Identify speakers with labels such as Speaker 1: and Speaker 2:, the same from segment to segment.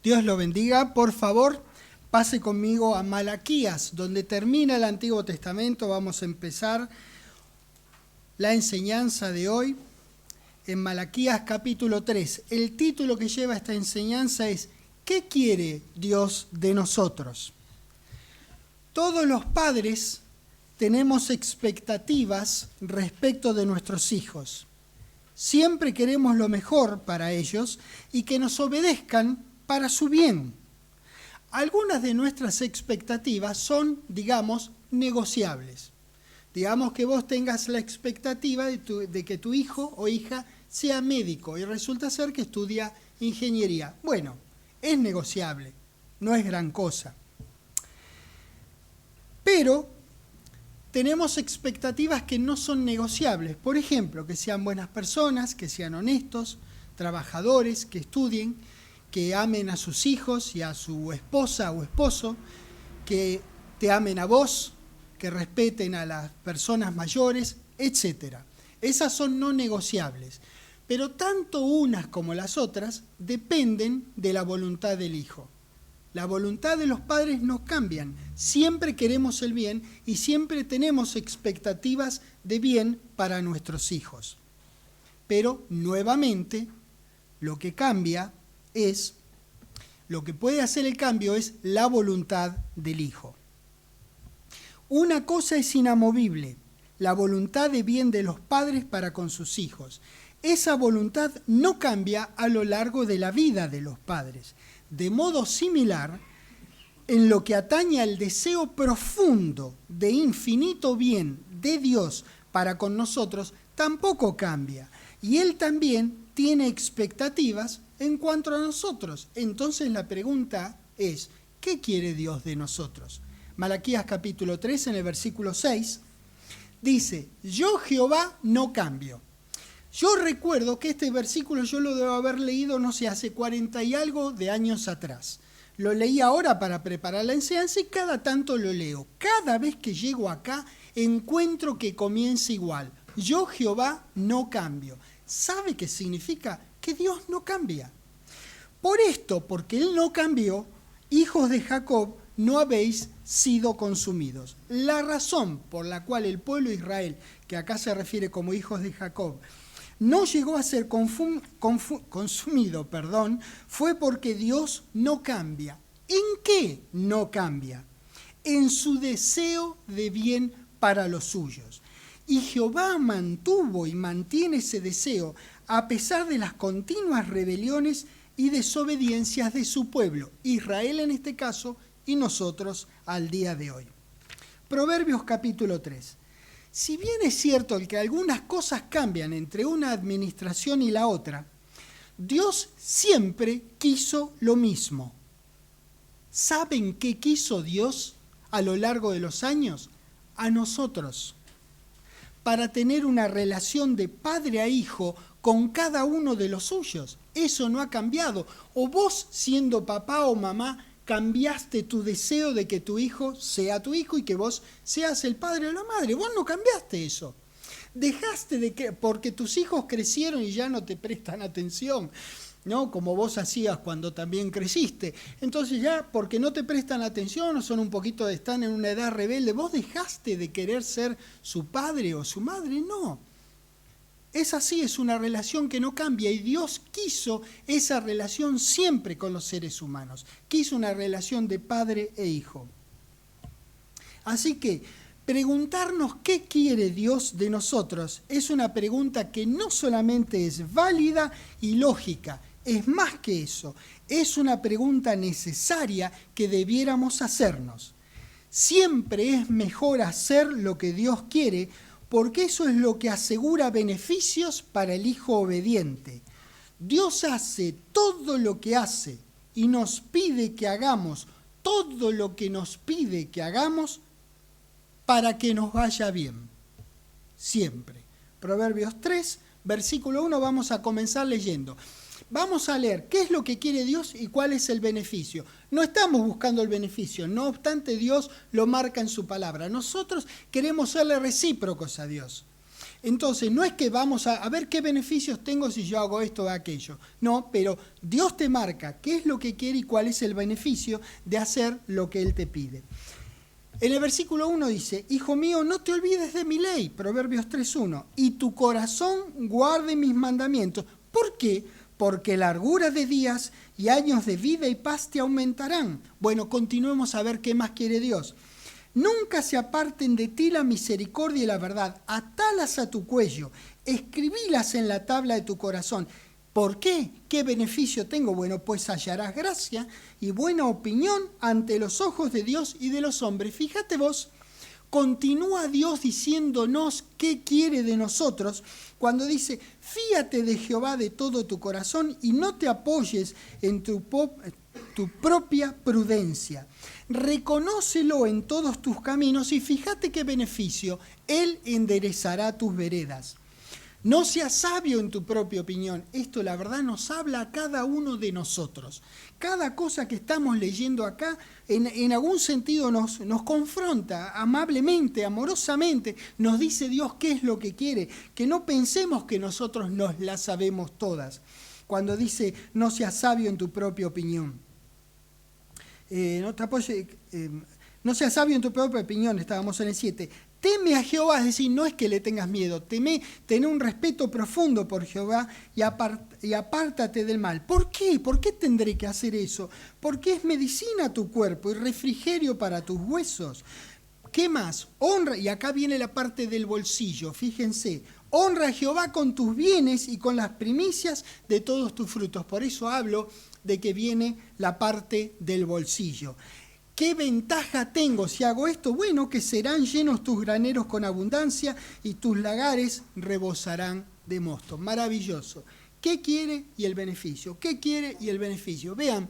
Speaker 1: Dios lo bendiga. Por favor, pase conmigo a Malaquías, donde termina el Antiguo Testamento. Vamos a empezar la enseñanza de hoy en Malaquías capítulo 3. El título que lleva esta enseñanza es ¿qué quiere Dios de nosotros? Todos los padres tenemos expectativas respecto de nuestros hijos. Siempre queremos lo mejor para ellos y que nos obedezcan para su bien. Algunas de nuestras expectativas son, digamos, negociables. Digamos que vos tengas la expectativa de que tu hijo o hija sea médico y resulta ser que estudia ingeniería. Bueno, es negociable, no es gran cosa. Pero tenemos expectativas que no son negociables. Por ejemplo, que sean buenas personas, que sean honestos, trabajadores, que estudien, que amen a sus hijos y a su esposa o esposo, que te amen a vos, que respeten a las personas mayores, etc. Esas son no negociables, pero tanto unas como las otras dependen de la voluntad del hijo. La voluntad de los padres no cambian, siempre queremos el bien y siempre tenemos expectativas de bien para nuestros hijos. Pero, nuevamente, lo que puede hacer el cambio es la voluntad del hijo. Una cosa es inamovible, la voluntad de bien de los padres para con sus hijos. Esa voluntad no cambia a lo largo de la vida de los padres. De modo similar, en lo que atañe al deseo profundo de infinito bien de Dios para con nosotros, tampoco cambia. Y Él también tiene expectativas en cuanto a nosotros. Entonces la pregunta es, ¿qué quiere Dios de nosotros? Malaquías capítulo 3, en el versículo 6, dice, yo Jehová no cambio. Yo recuerdo que este versículo yo lo debo haber leído, no sé, hace 40 y algo de años atrás. Lo leí ahora para preparar la enseñanza y cada tanto lo leo. Cada vez que llego acá encuentro que comienza igual. Yo Jehová no cambio. ¿Sabe qué significa? Que Dios no cambia. Por esto, porque Él no cambió, hijos de Jacob, no habéis sido consumidos. La razón por la cual el pueblo de Israel, que acá se refiere como hijos de Jacob, no llegó a ser consumido, fue porque Dios no cambia. ¿En qué no cambia? En su deseo de bien para los suyos. Y Jehová mantuvo y mantiene ese deseo a pesar de las continuas rebeliones y desobediencias de su pueblo, Israel en este caso, y nosotros al día de hoy. Proverbios capítulo 3. Si bien es cierto que algunas cosas cambian entre una administración y la otra, Dios siempre quiso lo mismo. ¿Saben qué quiso Dios a lo largo de los años? A nosotros. Para tener una relación de padre a hijo con cada uno de los suyos. Eso no ha cambiado. O vos, siendo papá o mamá, cambiaste tu deseo de que tu hijo sea tu hijo y que vos seas el padre o la madre. Vos no cambiaste eso. Dejaste de que, porque tus hijos crecieron y ya no te prestan atención, ¿no? Como vos hacías cuando también creciste. Entonces ya, porque no te prestan atención o son están en una edad rebelde, vos dejaste de querer ser su padre o su madre. No. Es así, es una relación que no cambia y Dios quiso esa relación siempre con los seres humanos. Quiso una relación de padre e hijo. Así que preguntarnos qué quiere Dios de nosotros es una pregunta que no solamente es válida y lógica, es más que eso. Es una pregunta necesaria que debiéramos hacernos. Siempre es mejor hacer lo que Dios quiere, porque eso es lo que asegura beneficios para el hijo obediente. Dios hace todo lo que hace y nos pide que hagamos todo lo que nos pide que hagamos para que nos vaya bien. Siempre. Proverbios 3, versículo 1, vamos a comenzar leyendo. Vamos a leer qué es lo que quiere Dios y cuál es el beneficio. No estamos buscando el beneficio, no obstante Dios lo marca en su palabra. Nosotros queremos serle recíprocos a Dios. Entonces, no es que vamos a ver qué beneficios tengo si yo hago esto o aquello. No, pero Dios te marca qué es lo que quiere y cuál es el beneficio de hacer lo que Él te pide. En el versículo 1 dice, Hijo mío, no te olvides de mi ley, Proverbios 3:1, y tu corazón guarde mis mandamientos. ¿Por qué? Porque largura de días y años de vida y paz te aumentarán. Bueno, continuemos a ver qué más quiere Dios. Nunca se aparten de ti la misericordia y la verdad. Atalas a tu cuello, escribílas en la tabla de tu corazón. ¿Por qué? ¿Qué beneficio tengo? Bueno, pues hallarás gracia y buena opinión ante los ojos de Dios y de los hombres. Fíjate vos, continúa Dios diciéndonos qué quiere de nosotros cuando dice, fíate de Jehová de todo tu corazón y no te apoyes en tu propia prudencia. Reconócelo en todos tus caminos y fíjate qué beneficio, Él enderezará tus veredas. No seas sabio en tu propia opinión. Esto, la verdad, nos habla a cada uno de nosotros. Cada cosa que estamos leyendo acá, en algún sentido nos confronta amablemente, amorosamente. Nos dice Dios qué es lo que quiere. Que no pensemos que nosotros nos las sabemos todas. Cuando dice, no seas sabio en tu propia opinión. No seas sabio en tu propia opinión, estábamos en el 7. Teme a Jehová, es decir, no es que le tengas miedo, ten un respeto profundo por Jehová y apártate del mal. ¿Por qué? ¿Por qué tendré que hacer eso? Porque es medicina a tu cuerpo y refrigerio para tus huesos. ¿Qué más? Honra, y acá viene la parte del bolsillo, fíjense. Honra a Jehová con tus bienes y con las primicias de todos tus frutos. Por eso hablo de que viene la parte del bolsillo. ¿Qué ventaja tengo si hago esto? Bueno, que serán llenos tus graneros con abundancia y tus lagares rebosarán de mosto. Maravilloso. ¿Qué quiere y el beneficio? ¿Qué quiere y el beneficio? Vean,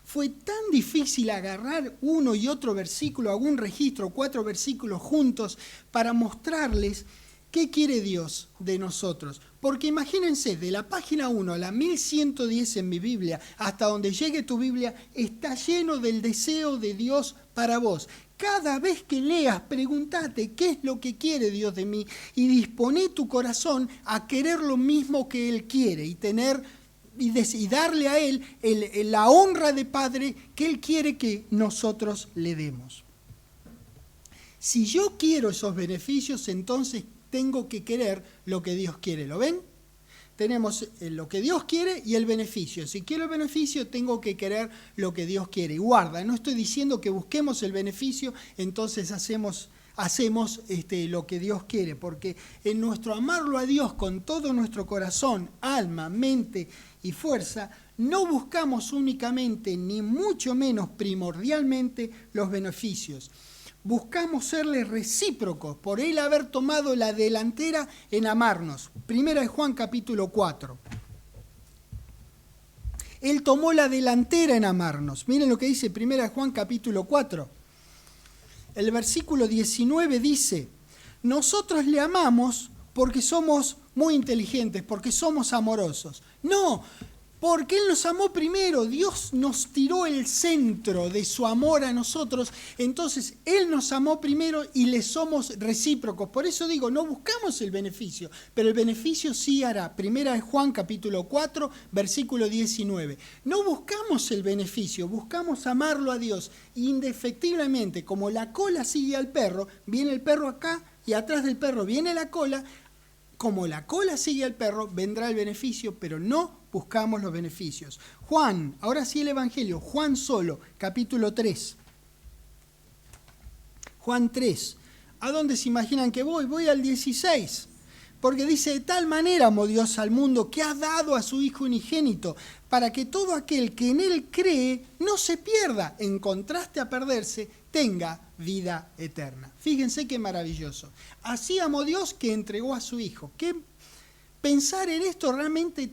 Speaker 1: fue tan difícil agarrar uno y otro versículo, algún registro, 4 versículos juntos para mostrarles qué quiere Dios de nosotros. Porque imagínense, de la página 1 a la 1110 en mi Biblia, hasta donde llegue tu Biblia, está lleno del deseo de Dios para vos. Cada vez que leas, pregúntate qué es lo que quiere Dios de mí y disponé tu corazón a querer lo mismo que Él quiere y darle a Él la honra de Padre que Él quiere que nosotros le demos. Si yo quiero esos beneficios, entonces tengo que querer lo que Dios quiere. ¿Lo ven? Tenemos lo que Dios quiere y el beneficio. Si quiero el beneficio, tengo que querer lo que Dios quiere. Y guarda, no estoy diciendo que busquemos el beneficio, entonces hacemos lo que Dios quiere, porque en nuestro amarlo a Dios con todo nuestro corazón, alma, mente y fuerza, no buscamos únicamente, ni mucho menos primordialmente, los beneficios. Buscamos serle recíprocos por Él haber tomado la delantera en amarnos. Primera de Juan capítulo 4. Él tomó la delantera en amarnos. Miren lo que dice Primera de Juan capítulo 4. El versículo 19 dice, nosotros le amamos porque somos muy inteligentes, porque somos amorosos. No, porque Él nos amó primero, Dios nos tiró el centro de su amor a nosotros, entonces Él nos amó primero y le somos recíprocos. Por eso digo, no buscamos el beneficio, pero el beneficio sí hará. Primera de Juan capítulo 4, versículo 19. No buscamos el beneficio, buscamos amarlo a Dios. Indefectiblemente, como la cola sigue al perro, viene el perro acá y atrás del perro viene la cola. Como la cola sigue al perro, vendrá el beneficio, pero no buscamos los beneficios. Juan, ahora sí el Evangelio, Juan solo, capítulo 3. Juan 3. ¿A dónde se imaginan que voy? Voy al 16. Porque dice, de tal manera amó Dios al mundo que ha dado a su Hijo unigénito, para que todo aquel que en Él cree no se pierda, en contraste a perderse, tenga vida eterna. Fíjense qué maravilloso. Así amó Dios que entregó a su Hijo. Pensar en esto realmente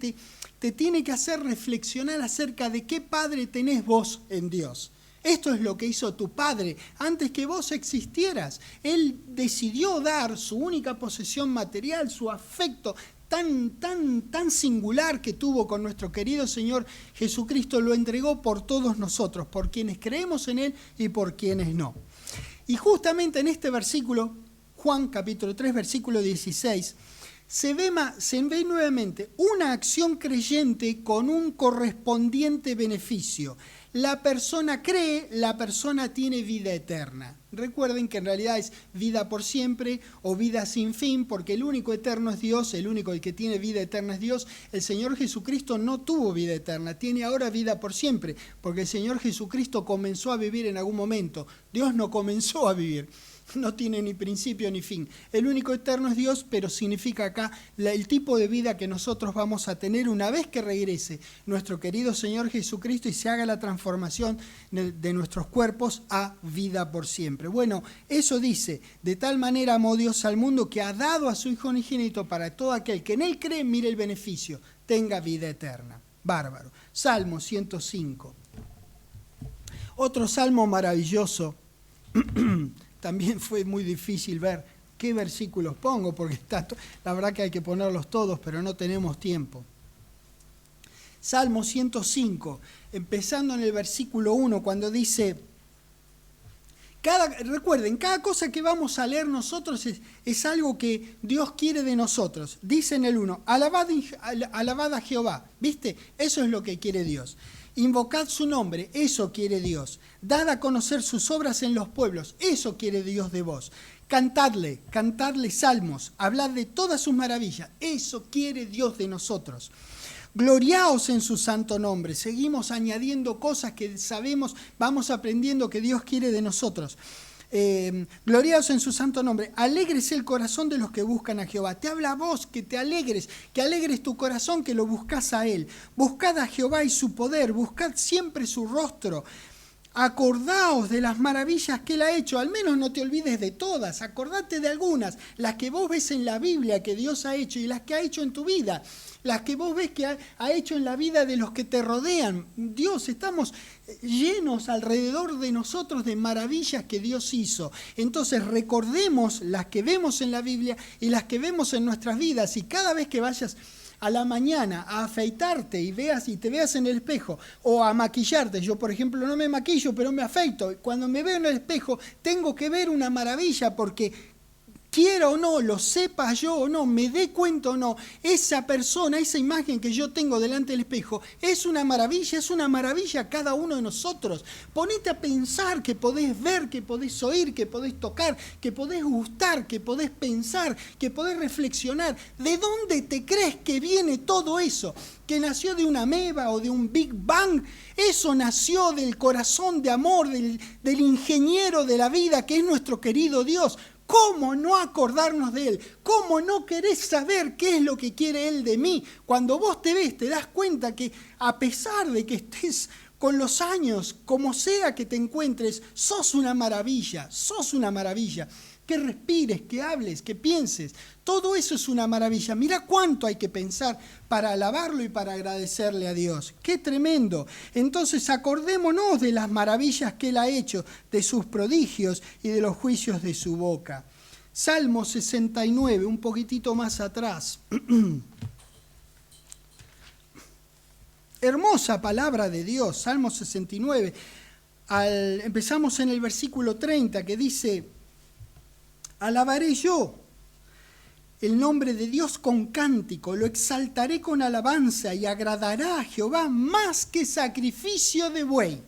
Speaker 1: te tiene que hacer reflexionar acerca de qué Padre tenés vos en Dios. Esto es lo que hizo tu Padre antes que vos existieras. Él decidió dar su única posesión material, su afecto tan singular que tuvo con nuestro querido Señor Jesucristo, lo entregó por todos nosotros, por quienes creemos en Él y por quienes no. Y justamente en este versículo, Juan capítulo 3, versículo 16, se ve nuevamente una acción creyente con un correspondiente beneficio. La persona cree, la persona tiene vida eterna. Recuerden que en realidad es vida por siempre o vida sin fin, porque el único eterno es Dios, el único el que tiene vida eterna es Dios. El Señor Jesucristo no tuvo vida eterna, tiene ahora vida por siempre, porque el Señor Jesucristo comenzó a vivir en algún momento. Dios no comenzó a vivir. No tiene ni principio ni fin. El único eterno es Dios, pero significa acá el tipo de vida que nosotros vamos a tener una vez que regrese nuestro querido Señor Jesucristo y se haga la transformación de nuestros cuerpos a vida por siempre. Bueno, eso dice, de tal manera amó Dios al mundo que ha dado a su Hijo unigénito para todo aquel que en Él cree, mire el beneficio, tenga vida eterna. Bárbaro. Salmo 105. Otro salmo maravilloso. También fue muy difícil ver qué versículos pongo, porque la verdad que hay que ponerlos todos, pero no tenemos tiempo. Salmo 105, empezando en el versículo 1, cuando dice, recuerden, cada cosa que vamos a leer nosotros es algo que Dios quiere de nosotros. Dice en el 1, alabad a Jehová, ¿viste? Eso es lo que quiere Dios. Invocad su nombre, eso quiere Dios. Dad a conocer sus obras en los pueblos, eso quiere Dios de vos. Cantadle salmos, hablad de todas sus maravillas, eso quiere Dios de nosotros. Gloriaos en su santo nombre. Seguimos añadiendo cosas que sabemos, vamos aprendiendo que Dios quiere de nosotros. Gloriaos en su santo nombre. Alégrese el corazón de los que buscan a Jehová. Te habla a vos que te alegres, que alegres tu corazón, que lo buscas a Él. Buscad a Jehová y su poder, buscad siempre su rostro. Acordaos de las maravillas que Él ha hecho, al menos no te olvides de todas, acordate de algunas, las que vos ves en la Biblia que Dios ha hecho y las que ha hecho en tu vida, las que vos ves que ha hecho en la vida de los que te rodean. Dios, estamos llenos alrededor de nosotros de maravillas que Dios hizo. Entonces recordemos las que vemos en la Biblia y las que vemos en nuestras vidas, y cada vez que vayas a la mañana a afeitarte y te veas en el espejo, o a maquillarte. Yo, por ejemplo, no me maquillo, pero me afeito. Cuando me veo en el espejo, tengo que ver una maravilla, porque quiera o no, lo sepa yo o no, me dé cuenta o no, esa persona, esa imagen que yo tengo delante del espejo, es una maravilla cada uno de nosotros. Ponete a pensar que podés ver, que podés oír, que podés tocar, que podés gustar, que podés pensar, que podés reflexionar. ¿De dónde te crees que viene todo eso? ¿Que nació de una ameba o de un Big Bang? Eso nació del corazón de amor, del ingeniero de la vida, que es nuestro querido Dios. ¿Cómo no acordarnos de Él? ¿Cómo no querés saber qué es lo que quiere Él de mí? Cuando vos te ves, te das cuenta que a pesar de que estés con los años, como sea que te encuentres, sos una maravilla, Que respires, que hables, que pienses, todo eso es una maravilla. Mira cuánto hay que pensar para alabarlo y para agradecerle a Dios. ¡Qué tremendo! Entonces acordémonos de las maravillas que Él ha hecho, de sus prodigios y de los juicios de su boca. Salmo 69, un poquitito más atrás. Hermosa palabra de Dios, Salmo 69. Empezamos en el versículo 30, que dice: alabaré yo el nombre de Dios con cántico, lo exaltaré con alabanza y agradará a Jehová más que sacrificio de buey.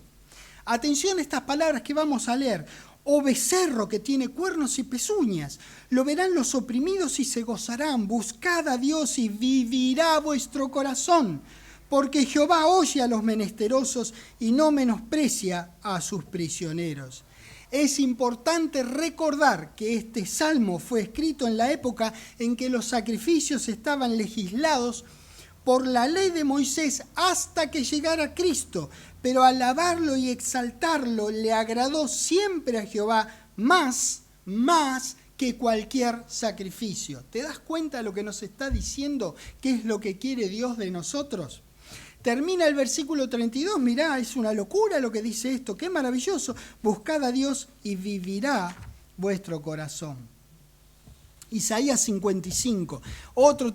Speaker 1: Atención a estas palabras que vamos a leer. O becerro que tiene cuernos y pezuñas, lo verán los oprimidos y se gozarán. Buscad a Dios y vivirá vuestro corazón, porque Jehová oye a los menesterosos y no menosprecia a sus prisioneros. Es importante recordar que este salmo fue escrito en la época en que los sacrificios estaban legislados por la ley de Moisés hasta que llegara Cristo, pero alabarlo y exaltarlo le agradó siempre a Jehová más que cualquier sacrificio. ¿Te das cuenta de lo que nos está diciendo? ¿Qué es lo que quiere Dios de nosotros? Termina el versículo 32, mirá, es una locura lo que dice esto, qué maravilloso. Buscad a Dios y vivirá vuestro corazón. Isaías 55, otro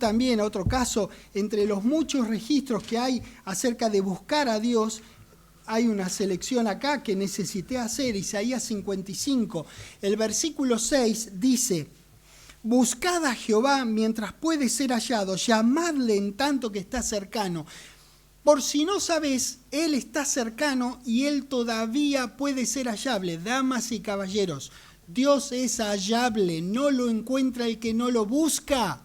Speaker 1: caso, entre los muchos registros que hay acerca de buscar a Dios, hay una selección acá que necesité hacer. Isaías 55, el versículo 6 dice: Buscad a Jehová mientras puede ser hallado, llamadle en tanto que está cercano. Por si no sabés, Él está cercano y Él todavía puede ser hallable. Damas y caballeros, Dios es hallable, no lo encuentra el que no lo busca.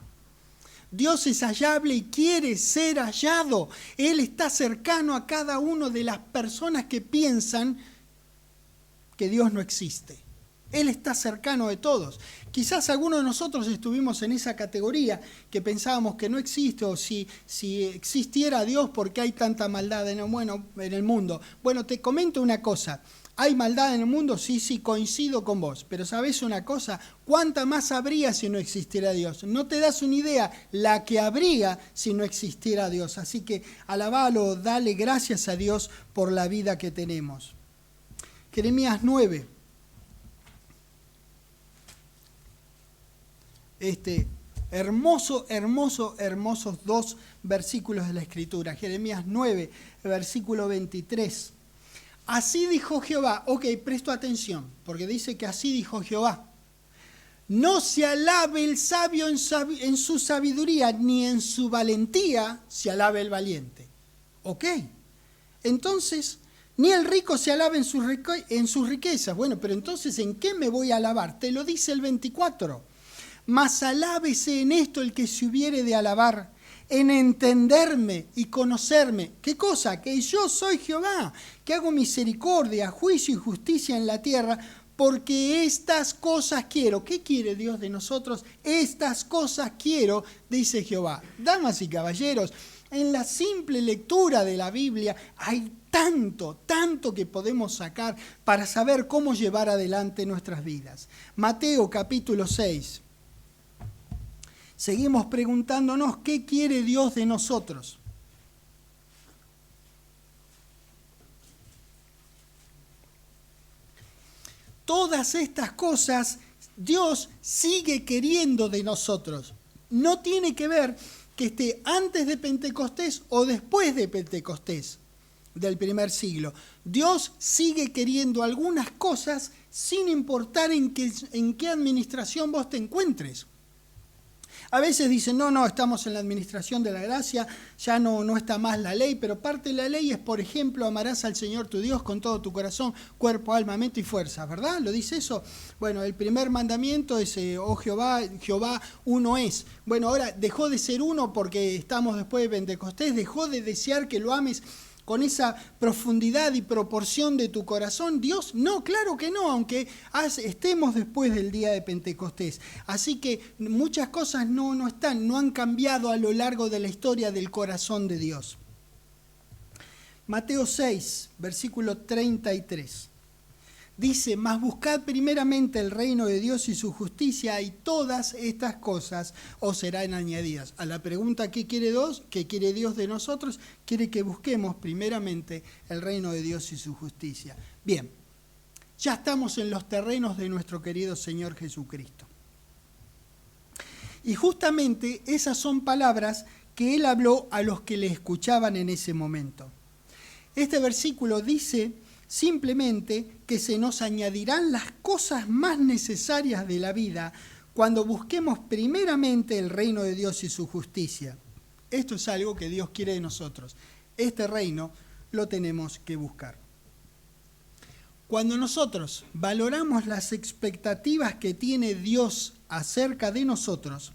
Speaker 1: Dios es hallable y quiere ser hallado. Él está cercano a cada una de las personas que piensan que Dios no existe. Él está cercano de todos. Quizás algunos de nosotros estuvimos en esa categoría que pensábamos que no existe, o si existiera Dios, ¿por qué hay tanta maldad en el mundo? Bueno, te comento una cosa. ¿Hay maldad en el mundo? Sí, coincido con vos. Pero ¿sabés una cosa? ¿Cuánta más habría si no existiera Dios? No te das una idea la que habría si no existiera Dios. Así que alabalo, dale gracias a Dios por la vida que tenemos. Jeremías 9. Hermosos dos versículos de la Escritura. Jeremías 9, versículo 23. Así dijo Jehová. Ok, presto atención, porque dice que así dijo Jehová. No se alabe el sabio en su sabiduría, ni en su valentía se alabe el valiente. Ok, entonces, ni el rico se alabe en sus riquezas. Bueno, pero entonces, ¿en qué me voy a alabar? Te lo dice el 24. Mas alábese en esto el que se hubiere de alabar, en entenderme y conocerme. ¿Qué cosa? Que yo soy Jehová, que hago misericordia, juicio y justicia en la tierra, porque estas cosas quiero. ¿Qué quiere Dios de nosotros? Estas cosas quiero, dice Jehová. Damas y caballeros, en la simple lectura de la Biblia hay tanto que podemos sacar para saber cómo llevar adelante nuestras vidas. Mateo capítulo 6. Seguimos preguntándonos qué quiere Dios de nosotros. Todas estas cosas Dios sigue queriendo de nosotros. No tiene que ver que esté antes de Pentecostés o después de Pentecostés del primer siglo. Dios sigue queriendo algunas cosas sin importar en qué administración vos te encuentres. A veces dicen, no, estamos en la administración de la gracia, ya no está más la ley, pero parte de la ley es, por ejemplo, amarás al Señor tu Dios con todo tu corazón, cuerpo, alma, mente y fuerza, ¿verdad? ¿Lo dice eso? Bueno, el primer mandamiento es, oh Jehová, uno es. Bueno, ahora dejó de ser uno porque estamos después de Pentecostés, dejó de desear que lo ames con esa profundidad y proporción de tu corazón. Dios, no, claro que no, aunque estemos después del día de Pentecostés. Así que muchas cosas no han cambiado a lo largo de la historia del corazón de Dios. Mateo 6, versículo 33. Dice, mas buscad primeramente el reino de Dios y su justicia, y todas estas cosas os serán añadidas. A la pregunta ¿qué quiere Dios de nosotros? Quiere que busquemos primeramente el reino de Dios y su justicia. Bien, ya estamos en los terrenos de nuestro querido Señor Jesucristo. Y justamente esas son palabras que Él habló a los que le escuchaban en ese momento. Este versículo dice simplemente que se nos añadirán las cosas más necesarias de la vida cuando busquemos primeramente el reino de Dios y su justicia. Esto es algo que Dios quiere de nosotros. Este reino lo tenemos que buscar. Cuando nosotros valoramos las expectativas que tiene Dios acerca de nosotros,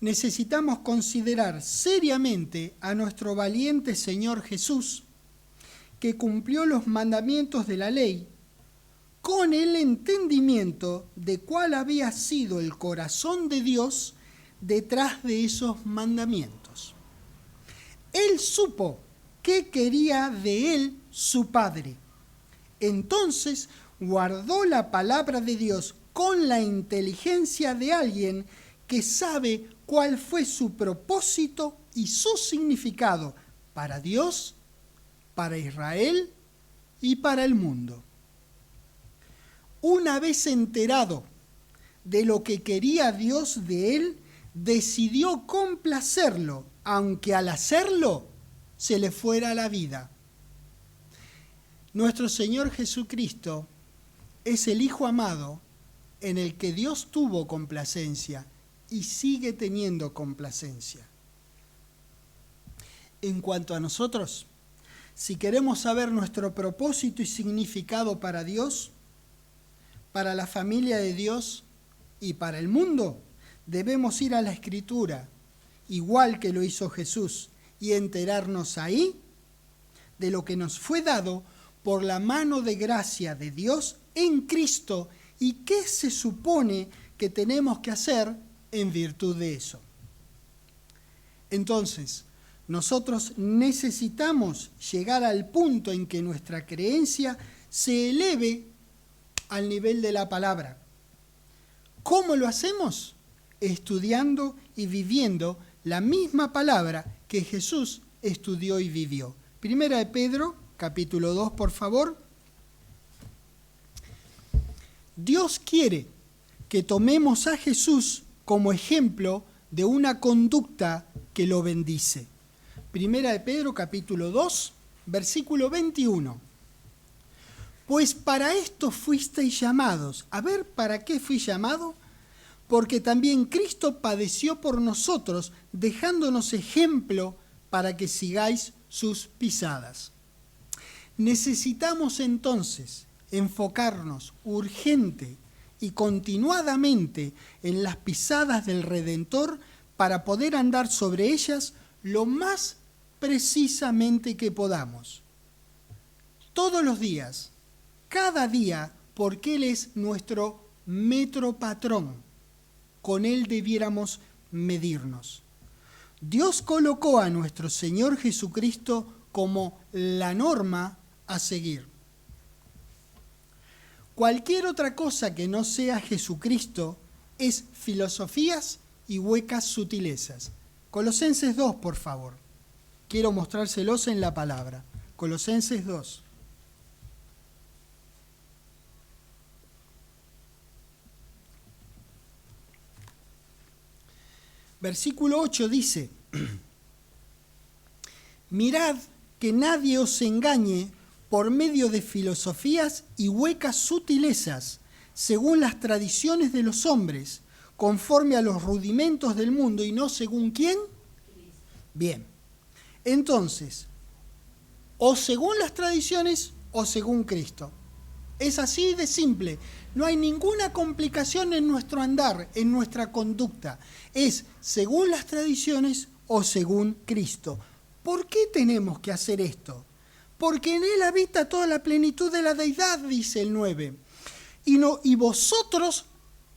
Speaker 1: necesitamos considerar seriamente a nuestro valiente Señor Jesús, que cumplió los mandamientos de la ley con el entendimiento de cuál había sido el corazón de Dios detrás de esos mandamientos. Él supo qué quería de él su Padre. Entonces guardó la palabra de Dios con la inteligencia de alguien que sabe cuál fue su propósito y su significado para Dios, para Israel y para el mundo. Una vez enterado de lo que quería Dios de él, decidió complacerlo, aunque al hacerlo se le fuera la vida. Nuestro Señor Jesucristo es el Hijo amado en el que Dios tuvo complacencia y sigue teniendo complacencia. En cuanto a nosotros, si queremos saber nuestro propósito y significado para Dios, para la familia de Dios y para el mundo, debemos ir a la Escritura, igual que lo hizo Jesús, y enterarnos ahí de lo que nos fue dado por la mano de gracia de Dios en Cristo y qué se supone que tenemos que hacer en virtud de eso. Entonces, nosotros necesitamos llegar al punto en que nuestra creencia se eleve al nivel de la palabra. ¿Cómo lo hacemos? Estudiando y viviendo la misma palabra que Jesús estudió y vivió. Primera de Pedro, capítulo 2, por favor. Dios quiere que tomemos a Jesús como ejemplo de una conducta que lo bendice. Primera de Pedro, capítulo 2, versículo 21. Pues para esto fuisteis llamados. A ver, ¿para qué fui llamado? Porque también Cristo padeció por nosotros, dejándonos ejemplo para que sigáis sus pisadas. Necesitamos entonces enfocarnos urgente y continuadamente en las pisadas del Redentor para poder andar sobre ellas lo más precisamente que podamos. Todos los días, cada día, porque Él es nuestro metropatrón. Con Él debiéramos medirnos. Dios colocó a nuestro Señor Jesucristo como la norma a seguir. Cualquier otra cosa que no sea Jesucristo es filosofías y huecas sutilezas. Colosenses 2, por favor. Quiero mostrárselos en la palabra. Colosenses 2. Versículo 8 dice: mirad que nadie os engañe por medio de filosofías y huecas sutilezas, según las tradiciones de los hombres, conforme a los rudimentos del mundo y no según ¿quién? Bien, entonces, o según las tradiciones o según Cristo. Es así de simple. No hay ninguna complicación en nuestro andar, en nuestra conducta. Es según las tradiciones o según Cristo. ¿Por qué tenemos que hacer esto? Porque en Él habita toda la plenitud de la deidad, dice el 9. Y vosotros,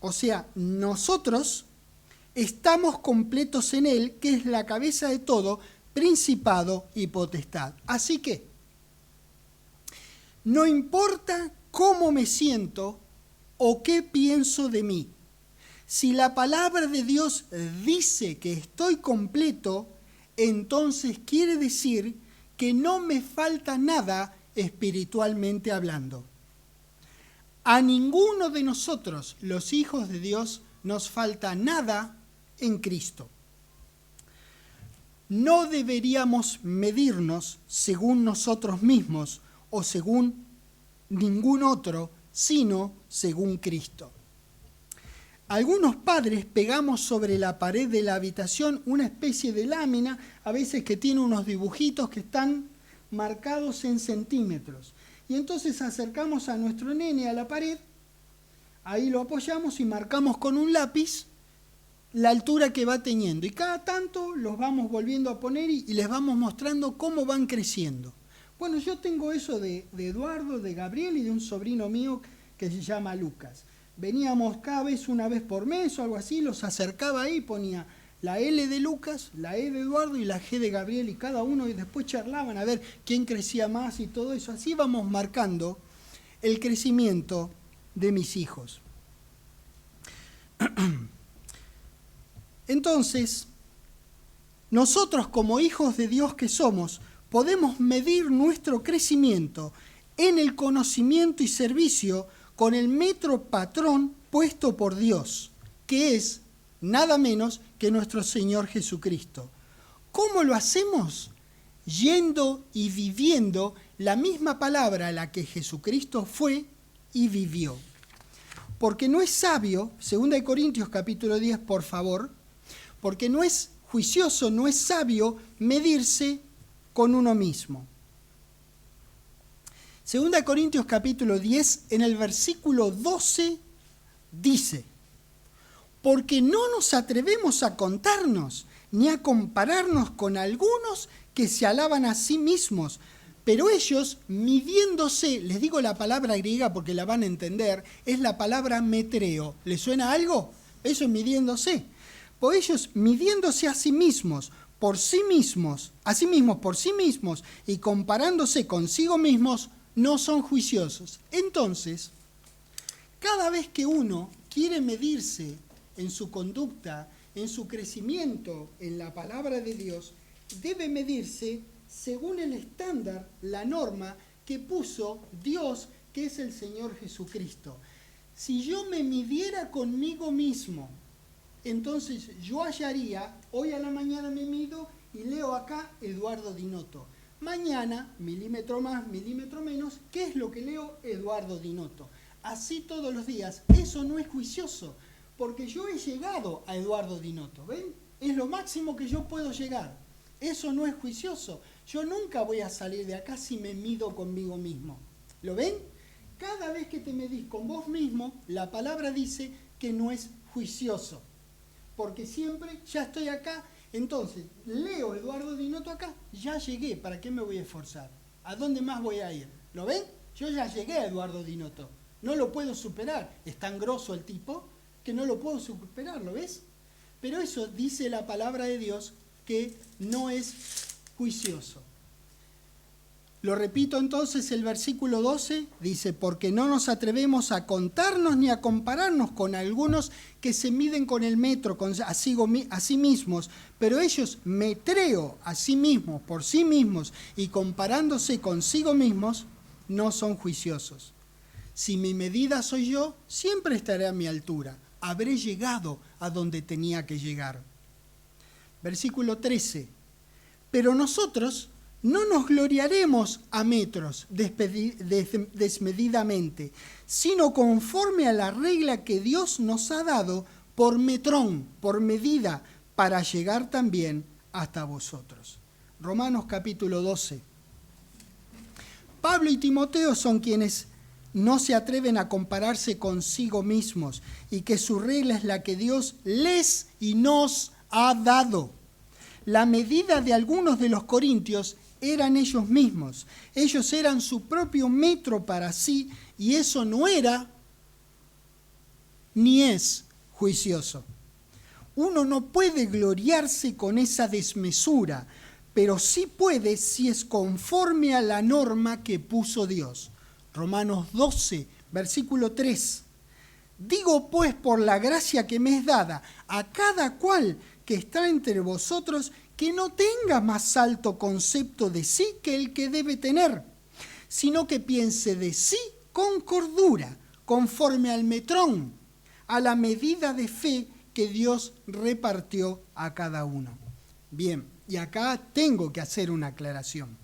Speaker 1: o sea, nosotros, estamos completos en Él, que es la cabeza de todo, principado y potestad. Así que, no importa cómo me siento o qué pienso de mí. Si la palabra de Dios dice que estoy completo, entonces quiere decir que no me falta nada espiritualmente hablando. A ninguno de nosotros, los hijos de Dios, nos falta nada en Cristo. No deberíamos medirnos según nosotros mismos o según ningún otro, sino según Cristo. Algunos padres pegamos sobre la pared de la habitación una especie de lámina, a veces que tiene unos dibujitos que están marcados en centímetros. Y entonces acercamos a nuestro nene a la pared, ahí lo apoyamos y marcamos con un lápiz la altura que va teniendo. Y cada tanto los vamos volviendo a poner y les vamos mostrando cómo van creciendo. Bueno, yo tengo eso de Eduardo, de Gabriel y de un sobrino mío que se llama Lucas. Veníamos cada vez una vez por mes o algo así, los acercaba ahí, ponía la L de Lucas, la E de Eduardo y la G de Gabriel y cada uno, y después charlaban a ver quién crecía más y todo eso. Así vamos marcando el crecimiento de mis hijos. Entonces, nosotros como hijos de Dios que somos, podemos medir nuestro crecimiento en el conocimiento y servicio con el metro patrón puesto por Dios, que es nada menos que nuestro Señor Jesucristo. ¿Cómo lo hacemos? Yendo y viviendo la misma palabra a la que Jesucristo fue y vivió. porque no es sabio, 2 Corintios capítulo 10, por favor, porque no es juicioso, no es sabio medirse con uno mismo. 2 Corintios capítulo 10, en el versículo 12, dice: porque no nos atrevemos a contarnos, ni a compararnos con algunos que se alaban a sí mismos, pero ellos midiéndose, les digo la palabra griega porque la van a entender, es la palabra metreo. ¿Les suena algo? Eso es midiéndose. Pues ellos midiéndose a sí mismos por sí mismos y comparándose consigo mismos, no son juiciosos. Entonces, cada vez que uno quiere medirse en su conducta, en su crecimiento en la palabra de Dios, debe medirse según el estándar, la norma que puso Dios, que es el Señor Jesucristo. Si yo me midiera conmigo mismo, entonces yo hallaría, hoy a la mañana me mido y leo acá Eduardo Dinotto. Mañana, milímetro más, milímetro menos, ¿qué es lo que leo? Eduardo Dinotto. Así todos los días. Eso no es juicioso, porque yo he llegado a Eduardo Dinotto, ¿ven? Es lo máximo que yo puedo llegar. Eso no es juicioso. Yo nunca voy a salir de acá si me mido conmigo mismo. ¿Lo ven? Cada vez que te medís con vos mismo, la palabra dice que no es juicioso. Porque siempre ya estoy acá, entonces leo Eduardo Dinotto acá, ya llegué, ¿para qué me voy a esforzar? ¿A dónde más voy a ir? ¿Lo ven? Yo ya llegué a Eduardo Dinotto, no lo puedo superar, es tan grosso el tipo que no lo puedo superar, ¿lo ves? Pero eso dice la palabra de Dios que no es juicioso. Lo repito entonces, el versículo 12 dice: porque no nos atrevemos a contarnos ni a compararnos con algunos que se miden con el metro a sí mismos, pero ellos metreo a sí mismos, por sí mismos, y comparándose consigo mismos, no son juiciosos. Si mi medida soy yo, siempre estaré a mi altura, habré llegado a donde tenía que llegar. Versículo 13: pero nosotros no nos gloriaremos a metros desmedidamente, sino conforme a la regla que Dios nos ha dado por metrón, por medida, para llegar también hasta vosotros. Romanos capítulo 12. Pablo y Timoteo son quienes no se atreven a compararse consigo mismos y que su regla es la que Dios les y nos ha dado. La medida de algunos de los corintios eran ellos mismos. Ellos eran su propio metro para sí y eso no era ni es juicioso. Uno no puede gloriarse con esa desmesura, pero sí puede si es conforme a la norma que puso Dios. Romanos 12, versículo 3. Digo pues por la gracia que me es dada a cada cual que está entre vosotros, que no tenga más alto concepto de sí que el que debe tener, sino que piense de sí con cordura, conforme al metrón, a la medida de fe que Dios repartió a cada uno. Bien, y acá tengo que hacer una aclaración.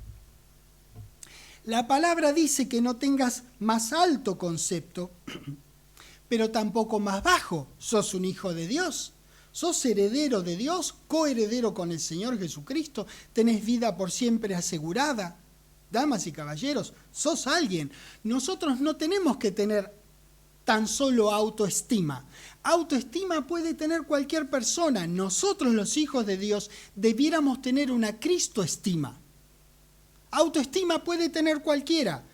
Speaker 1: La palabra dice que no tengas más alto concepto, pero tampoco más bajo. Sos un hijo de Dios. Sos heredero de Dios, coheredero con el Señor Jesucristo, tenés vida por siempre asegurada. Damas y caballeros, sos alguien. Nosotros no tenemos que tener tan solo autoestima. Autoestima puede tener cualquier persona. Nosotros, los hijos de Dios, debiéramos tener una cristoestima. Autoestima puede tener cualquiera,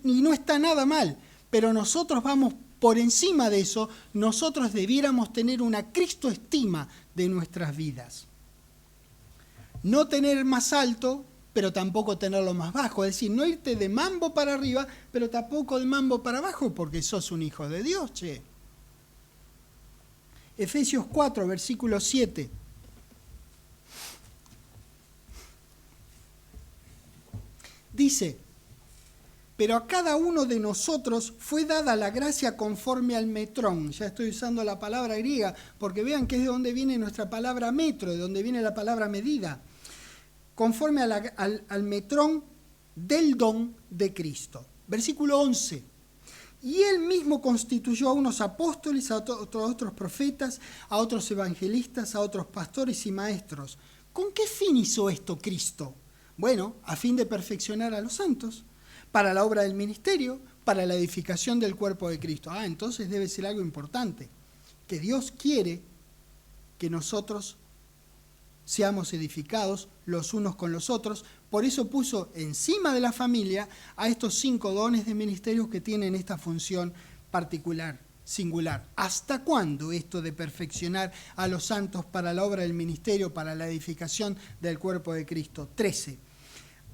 Speaker 1: y no está nada mal, pero nosotros vamos por encima de eso, nosotros debiéramos tener una cristoestima de nuestras vidas. No tener más alto, pero tampoco tenerlo más bajo. Es decir, no irte de mambo para arriba, pero tampoco de mambo para abajo, porque sos un hijo de Dios, che. Efesios 4, versículo 7. Dice: pero a cada uno de nosotros fue dada la gracia conforme al metrón. Ya estoy usando la palabra griega, porque vean que es de donde viene nuestra palabra metro, de donde viene la palabra medida. Conforme al metrón del don de Cristo. Versículo 11. Y él mismo constituyó a unos apóstoles, a otros profetas, a otros evangelistas, a otros pastores y maestros. ¿Con qué fin hizo esto Cristo? Bueno, a fin de perfeccionar a los santos, para la obra del ministerio, para la edificación del cuerpo de Cristo. Entonces debe ser algo importante, que Dios quiere que nosotros seamos edificados los unos con los otros. Por eso puso encima de la familia a estos 5 dones de ministerio que tienen esta función particular, singular. ¿Hasta cuándo esto de perfeccionar a los santos para la obra del ministerio, para la edificación del cuerpo de Cristo? 13.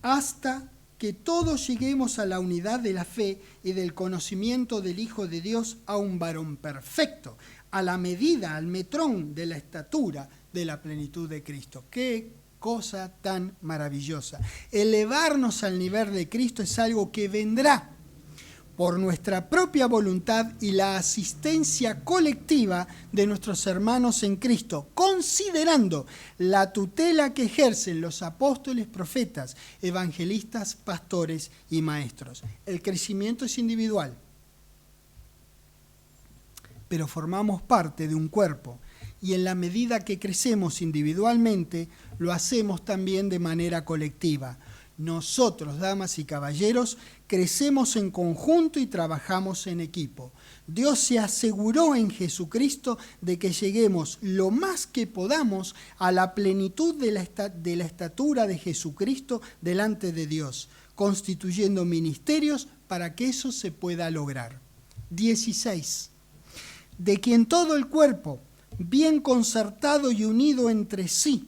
Speaker 1: Hasta que todos lleguemos a la unidad de la fe y del conocimiento del Hijo de Dios, a un varón perfecto, a la medida, al metrón de la estatura de la plenitud de Cristo. ¡Qué cosa tan maravillosa! Elevarnos al nivel de Cristo es algo que vendrá por nuestra propia voluntad y la asistencia colectiva de nuestros hermanos en Cristo, considerando la tutela que ejercen los apóstoles, profetas, evangelistas, pastores y maestros. El crecimiento es individual, pero formamos parte de un cuerpo, y en la medida que crecemos individualmente, lo hacemos también de manera colectiva. Nosotros, damas y caballeros, crecemos en conjunto y trabajamos en equipo. Dios se aseguró en Jesucristo de que lleguemos lo más que podamos a la plenitud de la estatura de Jesucristo delante de Dios, constituyendo ministerios para que eso se pueda lograr. 16. De quien todo el cuerpo, bien concertado y unido entre sí,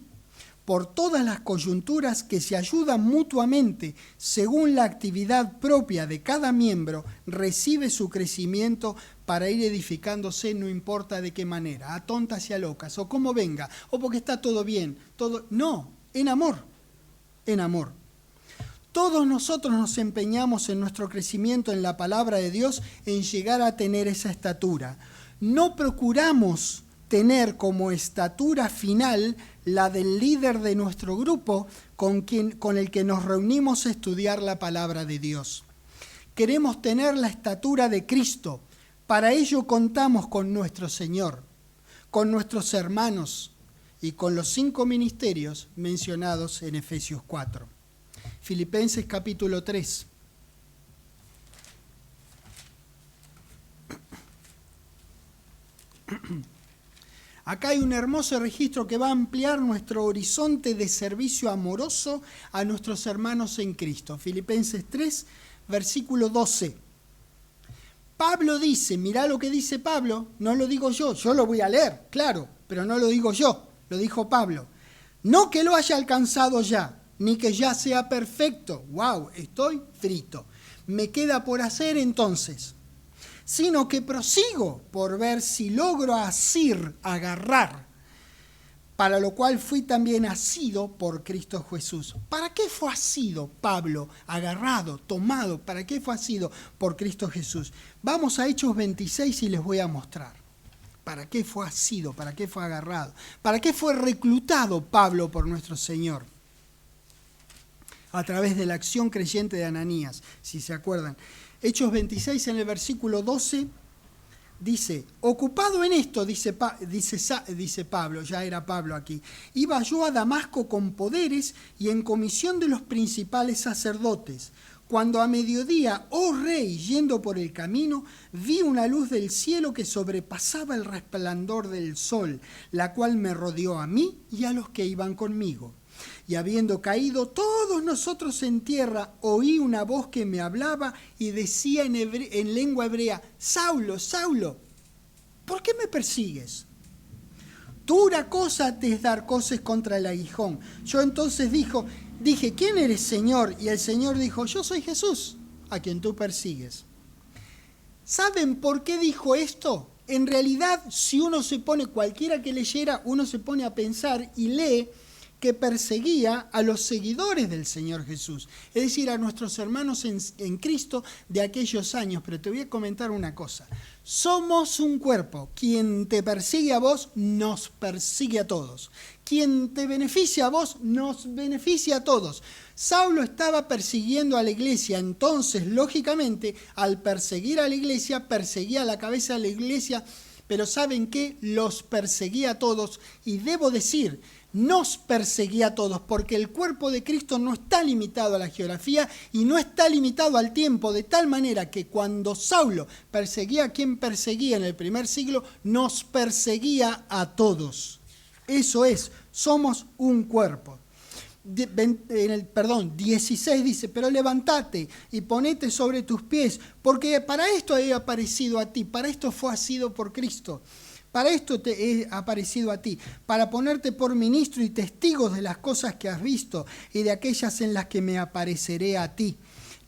Speaker 1: por todas las coyunturas que se ayudan mutuamente según la actividad propia de cada miembro, recibe su crecimiento para ir edificándose, no importa de qué manera, a tontas y a locas, o como venga, o porque está todo bien, no, en amor, en amor. Todos nosotros nos empeñamos en nuestro crecimiento en la palabra de Dios, en llegar a tener esa estatura. No procuramos tener como estatura final la del líder de nuestro grupo con el que nos reunimos a estudiar la palabra de Dios. Queremos tener la estatura de Cristo. Para ello contamos con nuestro Señor, con nuestros hermanos y con los 5 ministerios mencionados en Efesios 4. Filipenses capítulo 3. Acá hay un hermoso registro que va a ampliar nuestro horizonte de servicio amoroso a nuestros hermanos en Cristo. Filipenses 3, versículo 12. Pablo dice, mirá lo que dice Pablo, no lo digo yo lo voy a leer, claro, pero no lo digo yo, lo dijo Pablo. No que lo haya alcanzado ya, ni que ya sea perfecto. ¡Wow! Estoy frito. Me queda por hacer entonces, sino que prosigo por ver si logro asir, agarrar, para lo cual fui también asido por Cristo Jesús. ¿Para qué fue asido Pablo? Agarrado, tomado, ¿para qué fue asido por Cristo Jesús? Vamos a Hechos 26 y les voy a mostrar. ¿Para qué fue asido? ¿Para qué fue agarrado? ¿Para qué fue reclutado Pablo por nuestro Señor? A través de la acción creyente de Ananías, si se acuerdan. Hechos 26 en el versículo 12 dice, ocupado en esto, dice Pablo, ya era Pablo aquí, iba yo a Damasco con poderes y en comisión de los principales sacerdotes. Cuando a mediodía, oh rey, yendo por el camino, vi una luz del cielo que sobrepasaba el resplandor del sol, la cual me rodeó a mí y a los que iban conmigo. Y habiendo caído todos nosotros en tierra, oí una voz que me hablaba y decía en lengua hebrea, Saulo, Saulo, ¿por qué me persigues? Dura cosa te es dar coces contra el aguijón. Yo entonces dije, ¿quién eres, Señor? Y el Señor dijo, yo soy Jesús, a quien tú persigues. ¿Saben por qué dijo esto? En realidad, si uno se pone, cualquiera que leyera, uno se pone a pensar y lee que perseguía a los seguidores del Señor Jesús, es decir, a nuestros hermanos en Cristo de aquellos años. Pero te voy a comentar una cosa: somos un cuerpo. Quien te persigue a vos, nos persigue a todos. Quien te beneficia a vos, nos beneficia a todos. Saulo estaba persiguiendo a la iglesia, entonces, lógicamente, al perseguir a la iglesia, perseguía a la cabeza de la iglesia, pero ¿saben qué? Los perseguía a todos, y debo decir, nos perseguía a todos, porque el cuerpo de Cristo no está limitado a la geografía y no está limitado al tiempo, de tal manera que cuando Saulo perseguía a quien perseguía en el primer siglo, nos perseguía a todos. Eso es, somos un cuerpo. 16 dice, pero levantate y ponete sobre tus pies, porque para esto he aparecido a ti, para esto fue asido por Cristo. Para esto te he aparecido a ti, para ponerte por ministro y testigo de las cosas que has visto y de aquellas en las que me apareceré a ti,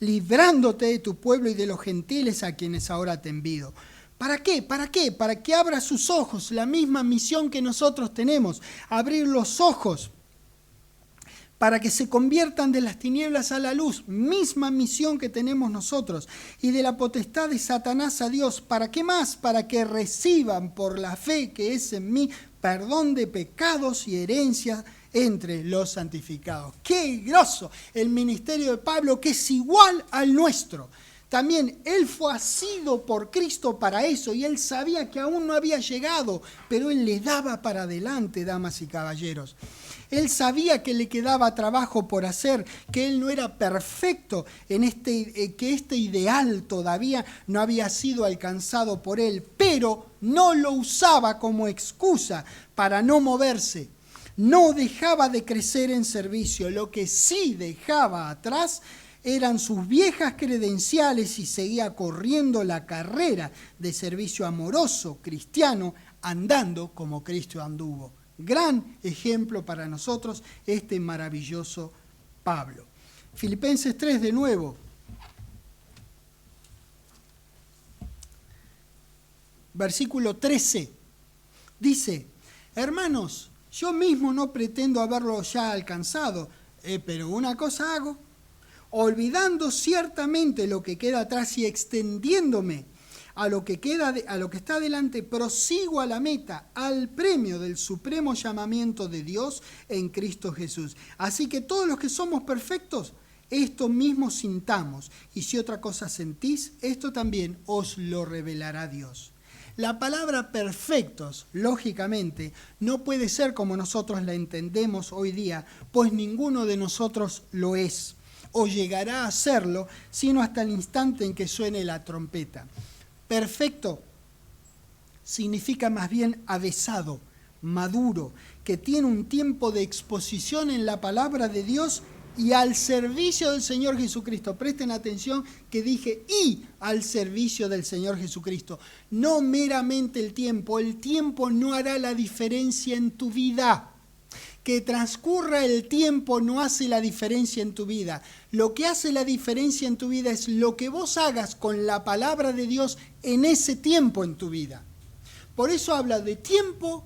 Speaker 1: librándote de tu pueblo y de los gentiles a quienes ahora te envío. ¿Para qué? ¿Para qué? Para que abra sus ojos, la misma misión que nosotros tenemos, abrir los ojos, para que se conviertan de las tinieblas a la luz, misma misión que tenemos nosotros, y de la potestad de Satanás a Dios. ¿Para qué más? Para que reciban por la fe que es en mí perdón de pecados y herencia entre los santificados. ¡Qué groso! El ministerio de Pablo, que es igual al nuestro. También él fue asido por Cristo para eso, y él sabía que aún no había llegado, pero él le daba para adelante, damas y caballeros. Él sabía que le quedaba trabajo por hacer, que él no era perfecto, que este ideal todavía no había sido alcanzado por él, pero no lo usaba como excusa para no moverse. No dejaba de crecer en servicio. Lo que sí dejaba atrás eran sus viejas credenciales y seguía corriendo la carrera de servicio amoroso cristiano, andando como Cristo anduvo. Gran ejemplo para nosotros este maravilloso Pablo. Filipenses 3 de nuevo. Versículo 13. Dice, hermanos, yo mismo no pretendo haberlo ya alcanzado, pero una cosa hago, olvidando ciertamente lo que queda atrás y extendiéndome a lo que está delante, prosigo a la meta, al premio del supremo llamamiento de Dios en Cristo Jesús. Así que todos los que somos perfectos, esto mismo sintamos, y si otra cosa sentís, esto también os lo revelará Dios. La palabra perfectos, lógicamente, no puede ser como nosotros la entendemos hoy día, pues ninguno de nosotros lo es, o llegará a serlo, sino hasta el instante en que suene la trompeta. Perfecto significa más bien avesado, maduro, que tiene un tiempo de exposición en la palabra de Dios y al servicio del Señor Jesucristo. Presten atención que dije y al servicio del Señor Jesucristo. No meramente el tiempo no hará la diferencia en tu vida. Que transcurra el tiempo no hace la diferencia en tu vida. Lo que hace la diferencia en tu vida es lo que vos hagas con la palabra de Dios en ese tiempo en tu vida. Por eso habla de tiempo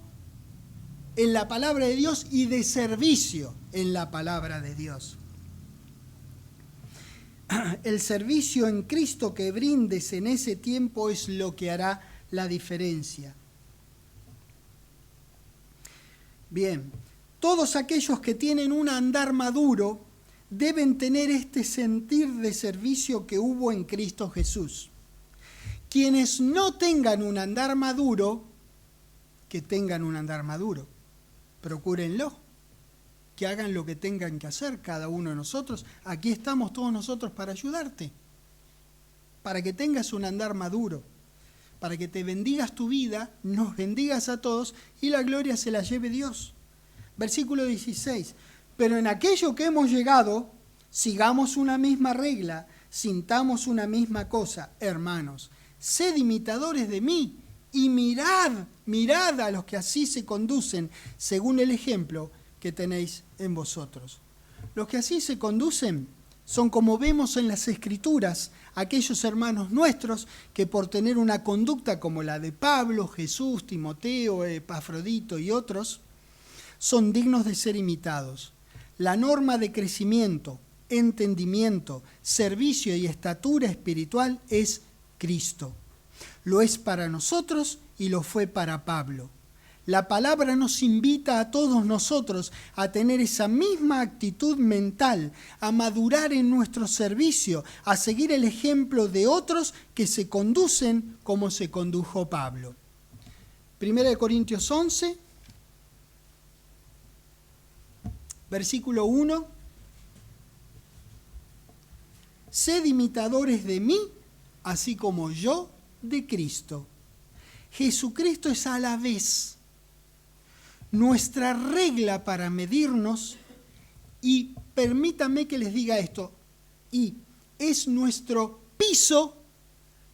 Speaker 1: en la palabra de Dios y de servicio en la palabra de Dios. El servicio en Cristo que brindes en ese tiempo es lo que hará la diferencia. Bien. Todos aquellos que tienen un andar maduro deben tener este sentir de servicio que hubo en Cristo Jesús. Quienes no tengan un andar maduro, que tengan un andar maduro. Procúrenlo, que hagan lo que tengan que hacer cada uno de nosotros. Aquí estamos todos nosotros para ayudarte, para que tengas un andar maduro, para que te bendigas tu vida, nos bendigas a todos y la gloria se la lleve Dios. Versículo 16, pero en aquello que hemos llegado, sigamos una misma regla, sintamos una misma cosa, hermanos, sed imitadores de mí y mirad a los que así se conducen, según el ejemplo que tenéis en vosotros. Los que así se conducen son, como vemos en las Escrituras, aquellos hermanos nuestros que por tener una conducta como la de Pablo, Jesús, Timoteo, Epafrodito y otros, son dignos de ser imitados. La norma de crecimiento, entendimiento, servicio y estatura espiritual es Cristo. Lo es para nosotros y lo fue para Pablo. La palabra nos invita a todos nosotros a tener esa misma actitud mental, a madurar en nuestro servicio, a seguir el ejemplo de otros que se conducen como se condujo Pablo. 1 Corintios 11, versículo 1. Sed imitadores de mí, así como yo de Cristo. Jesucristo es a la vez nuestra regla para medirnos y permítanme que les diga esto, y es nuestro piso,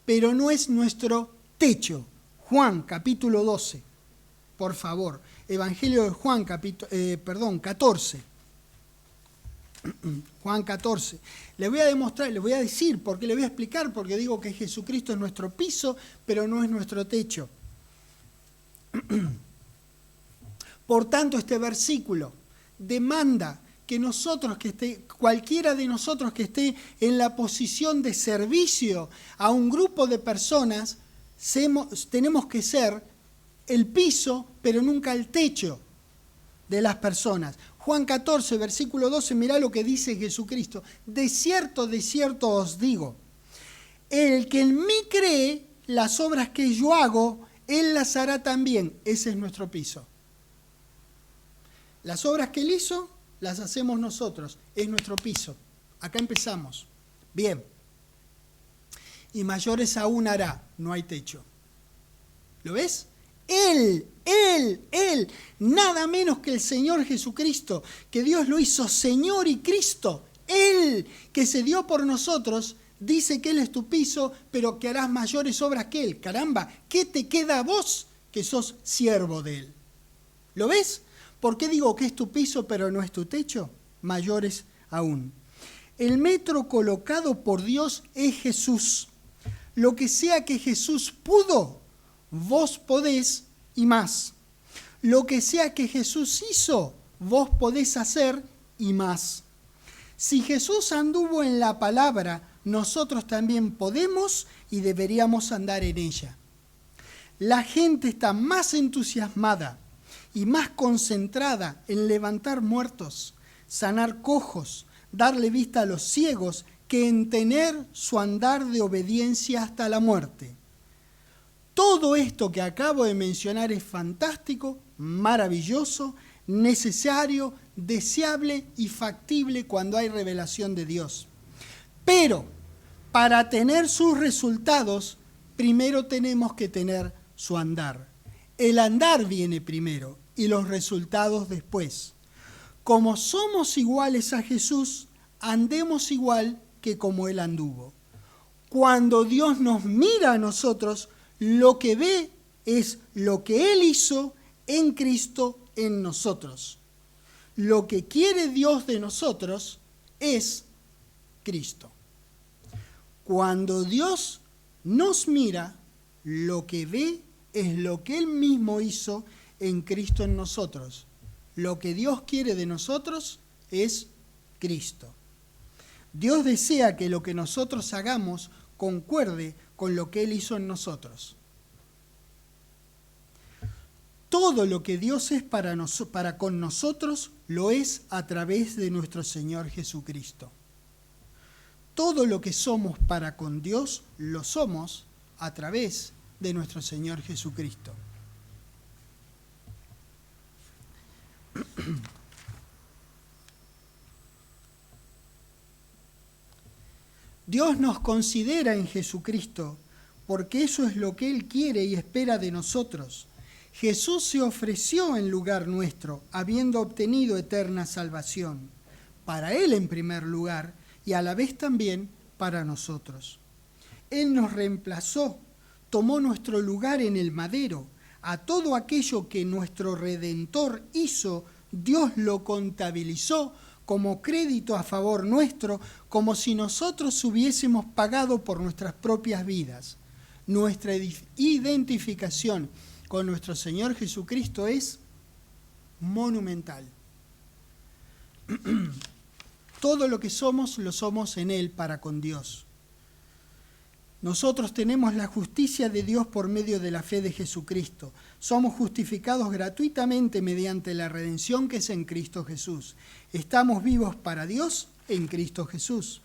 Speaker 1: pero no es nuestro techo. Juan capítulo 12, por favor, Evangelio de Juan 14. Juan 14. Le voy a demostrar, le voy a decir, porque le voy a explicar, porque digo que Jesucristo es nuestro piso, pero no es nuestro techo. Por tanto, este versículo demanda que nosotros, cualquiera de nosotros que esté en la posición de servicio a un grupo de personas, tenemos que ser el piso, pero nunca el techo de las personas. Juan 14, versículo 12, mirá lo que dice Jesucristo. De cierto os digo, el que en mí cree, las obras que yo hago, él las hará también. Ese es nuestro piso. Las obras que él hizo, las hacemos nosotros. Es nuestro piso. Acá empezamos. Bien. Y mayores aún hará. No hay techo. ¿Lo ves? Él, nada menos que el Señor Jesucristo, que Dios lo hizo Señor y Cristo. Él, que se dio por nosotros, dice que Él es tu piso, pero que harás mayores obras que Él. Caramba, ¿qué te queda a vos que sos siervo de Él? ¿Lo ves? ¿Por qué digo que es tu piso pero no es tu techo? Mayores aún. El metro colocado por Dios es Jesús. Lo que sea que Jesús pudo, vos podés y más. Lo que sea que Jesús hizo, vos podés hacer y más. Si Jesús anduvo en la palabra, nosotros también podemos y deberíamos andar en ella. La gente está más entusiasmada y más concentrada en levantar muertos, sanar cojos, darle vista a los ciegos, que en tener su andar de obediencia hasta la muerte. Todo esto que acabo de mencionar es fantástico, maravilloso, necesario, deseable y factible cuando hay revelación de Dios. Pero para tener sus resultados, primero tenemos que tener su andar. El andar viene primero y los resultados después. Como somos iguales a Jesús, andemos igual que como Él anduvo. Cuando Dios nos mira a nosotros, lo que ve es lo que Él hizo en Cristo en nosotros. Lo que quiere Dios de nosotros es Cristo. Cuando Dios nos mira, lo que ve es lo que Él mismo hizo en Cristo en nosotros. Lo que Dios quiere de nosotros es Cristo. Dios desea que lo que nosotros hagamos concuerde con lo que Él hizo en nosotros. Todo lo que Dios es para con nosotros, lo es a través de nuestro Señor Jesucristo. Todo lo que somos para con Dios, lo somos a través de nuestro Señor Jesucristo. Dios nos considera en Jesucristo, porque eso es lo que Él quiere y espera de nosotros. Jesús se ofreció en lugar nuestro, habiendo obtenido eterna salvación, para Él en primer lugar y a la vez también para nosotros. Él nos reemplazó, tomó nuestro lugar en el madero. A todo aquello que nuestro Redentor hizo, Dios lo contabilizó como crédito a favor nuestro, como si nosotros hubiésemos pagado por nuestras propias vidas. Nuestra identificación con nuestro Señor Jesucristo es monumental. Todo lo que somos, lo somos en Él para con Dios. Nosotros tenemos la justicia de Dios por medio de la fe de Jesucristo. Somos justificados gratuitamente mediante la redención que es en Cristo Jesús. Estamos vivos para Dios en Cristo Jesús.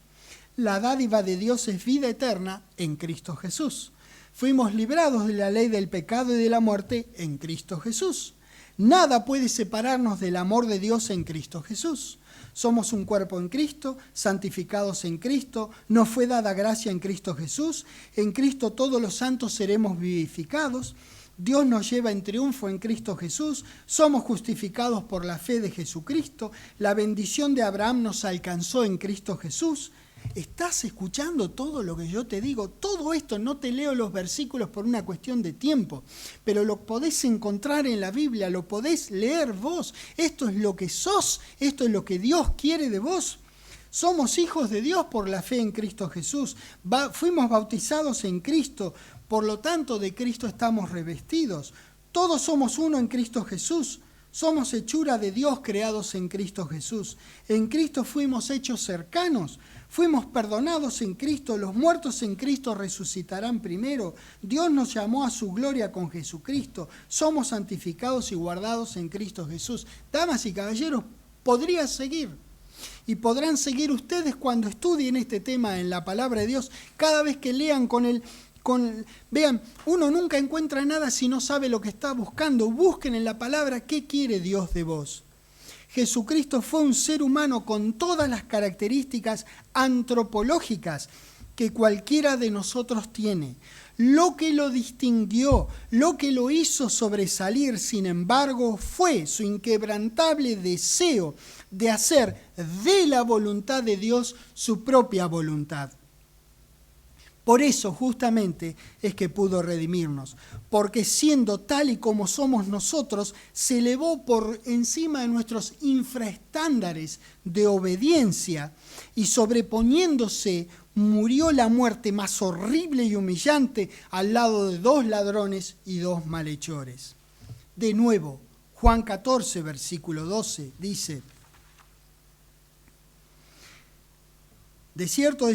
Speaker 1: La dádiva de Dios es vida eterna en Cristo Jesús. Fuimos librados de la ley del pecado y de la muerte en Cristo Jesús. Nada puede separarnos del amor de Dios en Cristo Jesús. Somos un cuerpo en Cristo, santificados en Cristo, nos fue dada gracia en Cristo Jesús, en Cristo todos los santos seremos vivificados, Dios nos lleva en triunfo en Cristo Jesús, somos justificados por la fe de Jesucristo, la bendición de Abraham nos alcanzó en Cristo Jesús. ¿Estás escuchando todo lo que yo te digo? Todo esto, no te leo los versículos por una cuestión de tiempo, pero lo podés encontrar en la Biblia, lo podés leer vos. Esto es lo que sos, esto es lo que Dios quiere de vos. Somos hijos de Dios por la fe en Cristo Jesús. Fuimos bautizados en Cristo, por lo tanto de Cristo estamos revestidos. Todos somos uno en Cristo Jesús. Somos hechura de Dios creados en Cristo Jesús. En Cristo fuimos hechos cercanos. Fuimos perdonados en Cristo, los muertos en Cristo resucitarán primero. Dios nos llamó a su gloria con Jesucristo. Somos santificados y guardados en Cristo Jesús. Damas y caballeros, podría seguir. Y podrán seguir ustedes cuando estudien este tema en la palabra de Dios. Cada vez que lean vean, uno nunca encuentra nada si no sabe lo que está buscando. Busquen en la palabra qué quiere Dios de vos. Jesucristo fue un ser humano con todas las características antropológicas que cualquiera de nosotros tiene. Lo que lo distinguió, lo que lo hizo sobresalir, sin embargo, fue su inquebrantable deseo de hacer de la voluntad de Dios su propia voluntad. Por eso justamente es que pudo redimirnos, porque siendo tal y como somos nosotros, se elevó por encima de nuestros infraestándares de obediencia y sobreponiéndose murió la muerte más horrible y humillante al lado de 2 ladrones y 2 malhechores. De nuevo, Juan 14, versículo 12, dice: de cierto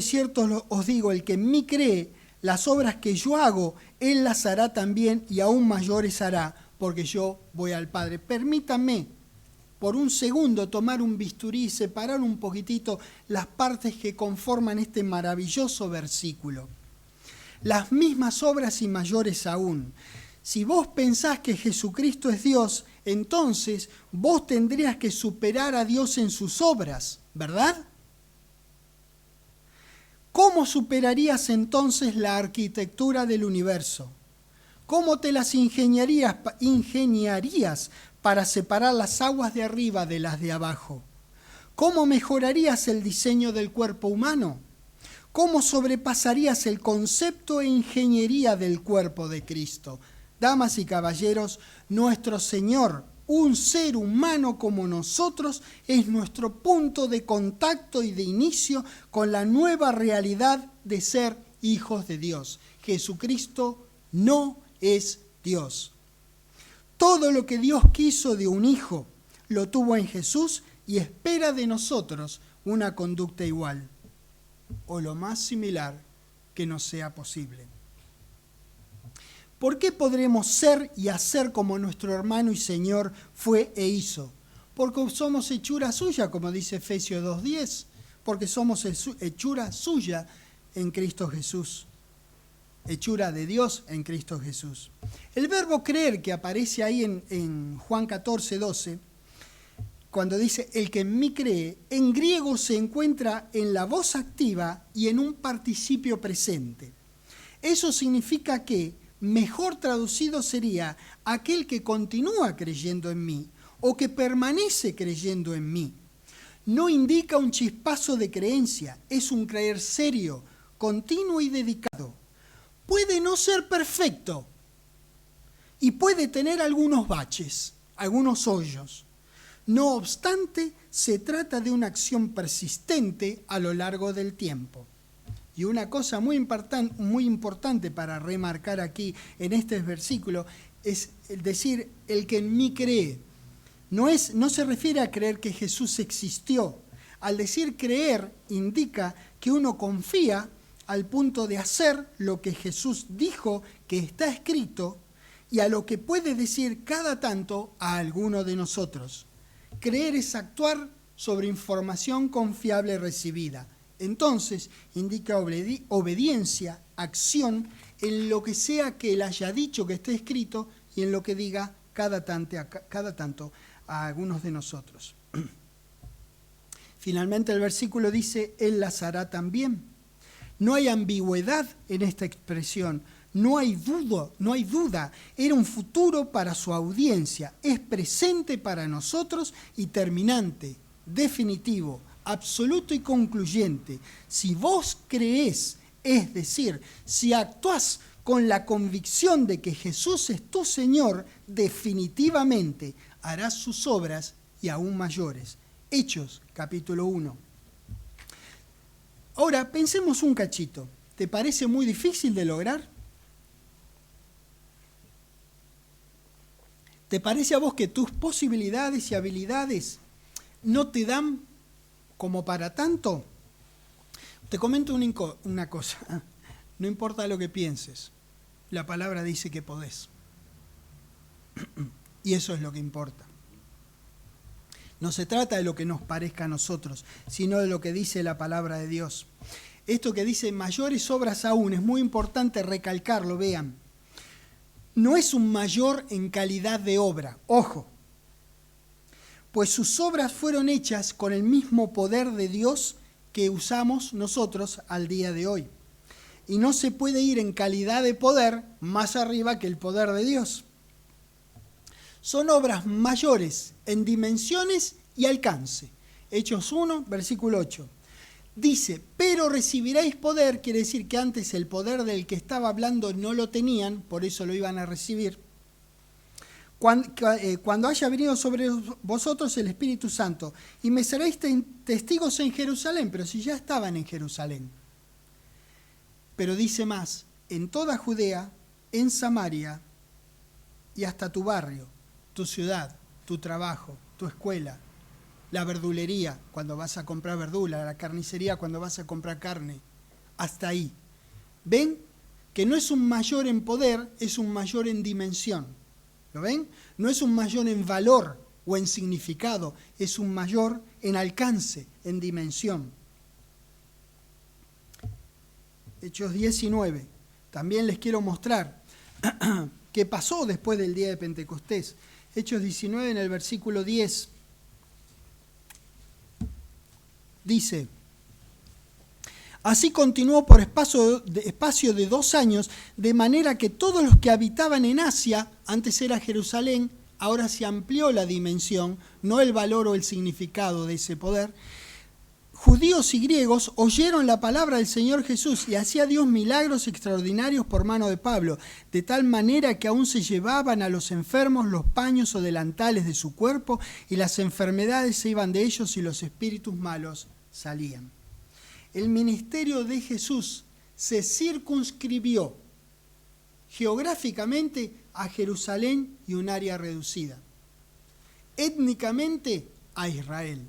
Speaker 1: os digo, el que en mí cree, las obras que yo hago, él las hará también y aún mayores hará, porque yo voy al Padre. Permítanme por un segundo tomar un bisturí y separar un poquitito las partes que conforman este maravilloso versículo. Las mismas obras y mayores aún. Si vos pensás que Jesucristo es Dios, entonces vos tendrías que superar a Dios en sus obras, ¿verdad? ¿Cómo superarías entonces la arquitectura del universo? ¿Cómo te las ingeniarías para separar las aguas de arriba de las de abajo? ¿Cómo mejorarías el diseño del cuerpo humano? ¿Cómo sobrepasarías el concepto e ingeniería del cuerpo de Cristo? Damas y caballeros, nuestro Señor, un ser humano como nosotros, es nuestro punto de contacto y de inicio con la nueva realidad de ser hijos de Dios. Jesucristo no es Dios. Todo lo que Dios quiso de un hijo lo tuvo en Jesús y espera de nosotros una conducta igual, o lo más similar que nos sea posible. ¿Por qué podremos ser y hacer como nuestro hermano y Señor fue e hizo? Porque somos hechura suya, como dice Efesios 2:10, porque somos hechura suya en Cristo Jesús, hechura de Dios en Cristo Jesús. El verbo creer que aparece ahí en Juan 14:12, cuando dice el que en mí cree, en griego se encuentra en la voz activa y en un participio presente. Eso significa que, mejor traducido sería, aquel que continúa creyendo en mí o que permanece creyendo en mí. No indica un chispazo de creencia, es un creer serio, continuo y dedicado. Puede no ser perfecto y puede tener algunos baches, algunos hoyos. No obstante, se trata de una acción persistente a lo largo del tiempo. Y una cosa muy importante para remarcar aquí en este versículo es decir, el que en mí cree. No se refiere a creer que Jesús existió. Al decir creer, indica que uno confía al punto de hacer lo que Jesús dijo que está escrito y a lo que puede decir cada tanto a alguno de nosotros. Creer es actuar sobre información confiable recibida. Entonces, indica obediencia, acción, en lo que sea que él haya dicho que esté escrito y en lo que diga cada tanto a algunos de nosotros. Finalmente el versículo dice, Él las hará también. No hay ambigüedad en esta expresión, no hay duda. Era un futuro para su audiencia, es presente para nosotros y terminante, definitivo, absoluto y concluyente. Si vos creés, es decir, si actuás con la convicción de que Jesús es tu Señor, definitivamente harás sus obras y aún mayores. Hechos, capítulo 1. Ahora, pensemos un cachito. ¿Te parece muy difícil de lograr? ¿Te parece a vos que tus posibilidades y habilidades no te dan como para tanto? Te comento una cosa. No importa lo que pienses, la palabra dice que podés. Y eso es lo que importa. No se trata de lo que nos parezca a nosotros, sino de lo que dice la palabra de Dios. Esto que dice mayores obras aún, es muy importante recalcarlo, vean. No es un mayor en calidad de obra, ojo, pues sus obras fueron hechas con el mismo poder de Dios que usamos nosotros al día de hoy. Y no se puede ir en calidad de poder más arriba que el poder de Dios. Son obras mayores en dimensiones y alcance. Hechos 1, versículo 8. Dice, pero recibiréis poder, quiere decir que antes el poder del que estaba hablando no lo tenían, por eso lo iban a recibir. Cuando haya venido sobre vosotros el Espíritu Santo, y me seréis testigos en Jerusalén, pero si ya estaban en Jerusalén. Pero dice más, en toda Judea, en Samaria y hasta tu barrio, tu ciudad, tu trabajo, tu escuela, la verdulería cuando vas a comprar verdura, la carnicería cuando vas a comprar carne, hasta ahí. ¿Ven? Que no es un mayor en poder, es un mayor en dimensión. ¿Lo ven? No es un mayor en valor o en significado, es un mayor en alcance, en dimensión. Hechos 19. También les quiero mostrar qué pasó después del día de Pentecostés. Hechos 19 en el versículo 10. Dice, así continuó por espacio de 2 años, de manera que todos los que habitaban en Asia, antes era Jerusalén, ahora se amplió la dimensión, no el valor o el significado de ese poder, judíos y griegos oyeron la palabra del Señor Jesús y hacía Dios milagros extraordinarios por mano de Pablo, de tal manera que aún se llevaban a los enfermos los paños o delantales de su cuerpo y las enfermedades se iban de ellos y los espíritus malos salían. El ministerio de Jesús se circunscribió geográficamente a Jerusalén y un área reducida, étnicamente a Israel.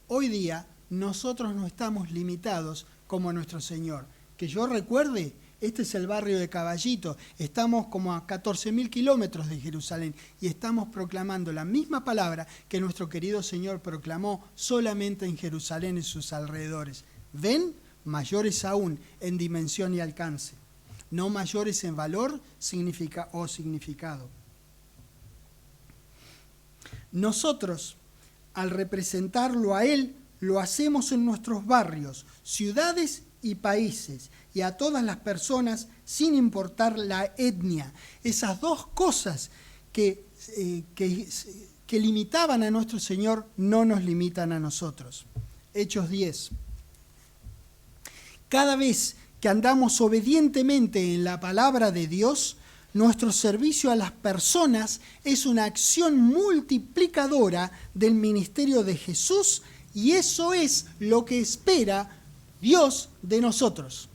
Speaker 1: Hoy día nosotros no estamos limitados como nuestro Señor. Que yo recuerde, este es el barrio de Caballito, estamos como a 14.000 kilómetros de Jerusalén y estamos proclamando la misma palabra que nuestro querido Señor proclamó solamente en Jerusalén y sus alrededores. ¿Ven? Mayores aún en dimensión y alcance, no mayores en valor o significado. Nosotros, al representarlo a Él, lo hacemos en nuestros barrios, ciudades y países, y a todas las personas sin importar la etnia. Esas dos cosas que limitaban a nuestro Señor no nos limitan a nosotros. Hechos 10. Cada vez que andamos obedientemente en la palabra de Dios, nuestro servicio a las personas es una acción multiplicadora del ministerio de Jesús y eso es lo que espera Dios de nosotros.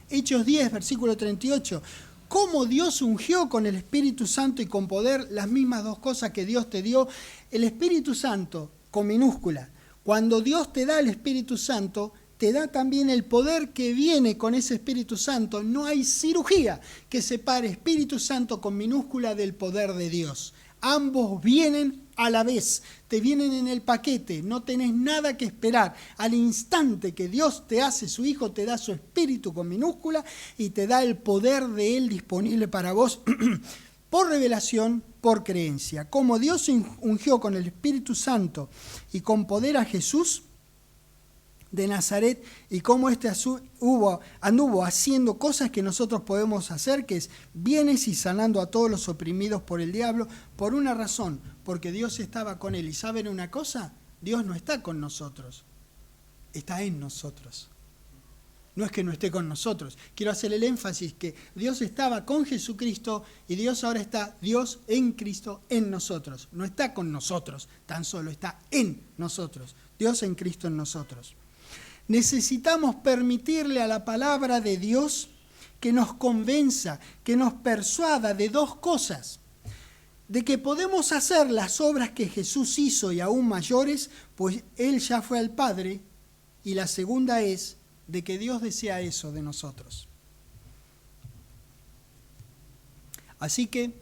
Speaker 1: Hechos 10, versículo 38. cómo Dios ungió con el Espíritu Santo y con poder las mismas dos cosas que Dios te dio. El Espíritu Santo, con minúscula, cuando Dios te da el Espíritu Santo, te da también el poder que viene con ese Espíritu Santo. No hay cirugía que separe Espíritu Santo con minúscula del poder de Dios. Ambos vienen a la vez, te vienen en el paquete, no tenés nada que esperar. Al instante que Dios te hace su hijo, te da su Espíritu con minúscula y te da el poder de Él disponible para vos por revelación, por creencia. Como Dios ungió con el Espíritu Santo y con poder a Jesús de Nazaret, y cómo anduvo haciendo cosas que nosotros podemos hacer, que es bienes y sanando a todos los oprimidos por el diablo, por una razón, porque Dios estaba con él. ¿Y saben una cosa? Dios no está con nosotros, está en nosotros. No es que no esté con nosotros. Quiero hacer el énfasis que Dios estaba con Jesucristo y Dios ahora está, Dios en Cristo, en nosotros. No está con nosotros, tan solo está en nosotros. Dios en Cristo en nosotros. Necesitamos permitirle a la palabra de Dios que nos convenza, que nos persuada de dos cosas. De que podemos hacer las obras que Jesús hizo y aún mayores, pues Él ya fue al Padre. Y la segunda es de que Dios desea eso de nosotros. Así que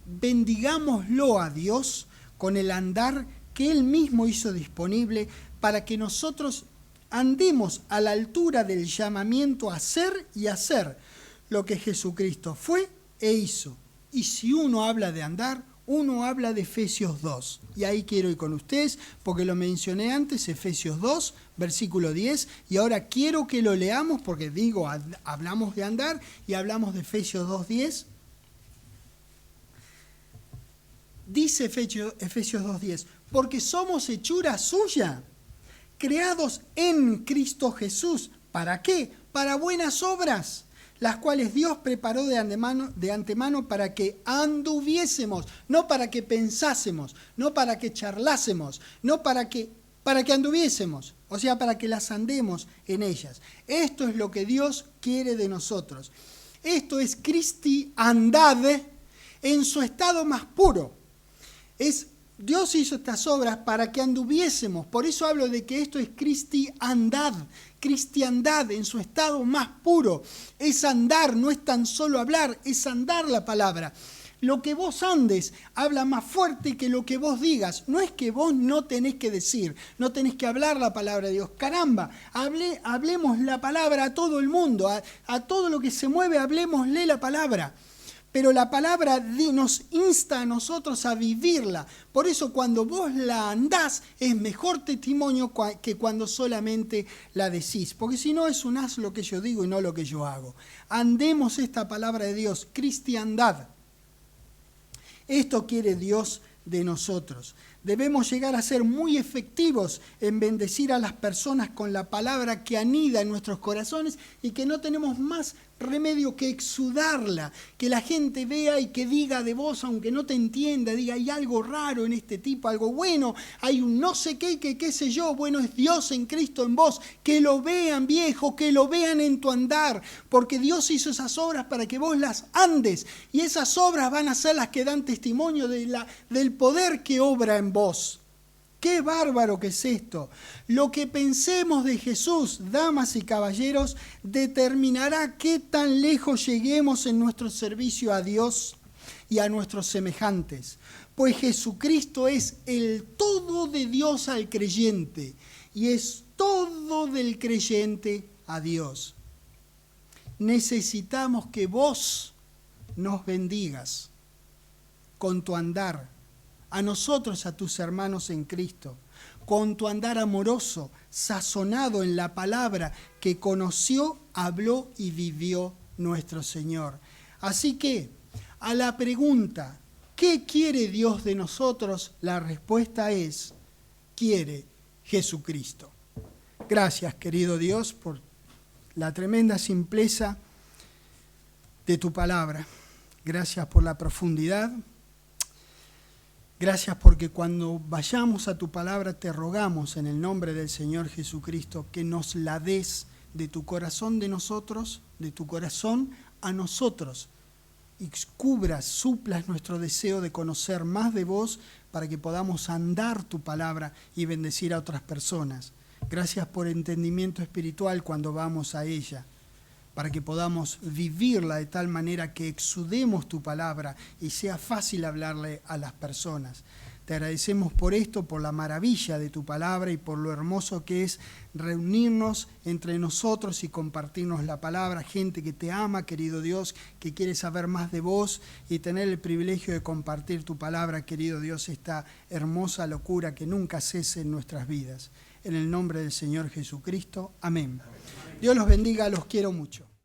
Speaker 1: bendigámoslo a Dios con el andar que Él mismo hizo disponible para que nosotros andemos a la altura del llamamiento a ser y hacer lo que Jesucristo fue e hizo. Y si uno habla de andar, uno habla de Efesios 2. Y ahí quiero ir con ustedes, porque lo mencioné antes, Efesios 2, versículo 10. Y ahora quiero que lo leamos, porque hablamos de andar y hablamos de Efesios 2, 10. Dice Efesios 2, 10, porque somos hechura suya, creados en Cristo Jesús. ¿Para qué? Para buenas obras, las cuales Dios preparó de antemano para que anduviésemos, no para que pensásemos, no para que charlásemos, no para que anduviésemos, o sea, para que las andemos en ellas. Esto es lo que Dios quiere de nosotros. Esto es cristiandad en su estado más puro. Dios hizo estas obras para que anduviésemos. Por eso hablo de que esto es cristiandad. Cristiandad en su estado más puro. Es andar, no es tan solo hablar, es andar la palabra. Lo que vos andes habla más fuerte que lo que vos digas. No es que vos no tenés que decir, no tenés que hablar la palabra de Dios. Caramba, hablemos la palabra a todo el mundo, a todo lo que se mueve, hablemosle la palabra. Pero la palabra nos insta a nosotros a vivirla. Por eso cuando vos la andás es mejor testimonio que cuando solamente la decís. Porque si no es un haz lo que yo digo y no lo que yo hago. Andemos esta palabra de Dios, cristiandad. Esto quiere Dios de nosotros. Debemos llegar a ser muy efectivos en bendecir a las personas con la palabra que anida en nuestros corazones y que no tenemos más remedio que exudarla, que la gente vea y que diga de vos, aunque no te entienda, diga, hay algo raro en este tipo, algo bueno, hay un no sé qué, que qué sé yo, bueno, es Dios en Cristo en vos, que lo vean, viejo, que lo vean en tu andar, porque Dios hizo esas obras para que vos las andes, y esas obras van a ser las que dan testimonio del poder que obra en vos. ¡Qué bárbaro que es esto! Lo que pensemos de Jesús, damas y caballeros, determinará qué tan lejos lleguemos en nuestro servicio a Dios y a nuestros semejantes. Pues Jesucristo es el todo de Dios al creyente y es todo del creyente a Dios. Necesitamos que vos nos bendigas con tu andar, a nosotros, a tus hermanos en Cristo, con tu andar amoroso, sazonado en la palabra que conoció, habló y vivió nuestro Señor. Así que, a la pregunta, ¿qué quiere Dios de nosotros? La respuesta es, quiere Jesucristo. Gracias, querido Dios, por la tremenda simpleza de tu palabra. Gracias por la profundidad. Gracias porque cuando vayamos a tu palabra te rogamos en el nombre del Señor Jesucristo que nos la des de tu corazón de nosotros, de tu corazón a nosotros, y cubras, suplas nuestro deseo de conocer más de vos para que podamos andar tu palabra y bendecir a otras personas. Gracias por entendimiento espiritual cuando vamos a ella, para que podamos vivirla de tal manera que exudemos tu palabra y sea fácil hablarle a las personas. Te agradecemos por esto, por la maravilla de tu palabra y por lo hermoso que es reunirnos entre nosotros y compartirnos la palabra. Gente que te ama, querido Dios, que quiere saber más de vos y tener el privilegio de compartir tu palabra, querido Dios, esta hermosa locura que nunca cese en nuestras vidas. En el nombre del Señor Jesucristo. Amén. Dios los bendiga, los quiero mucho.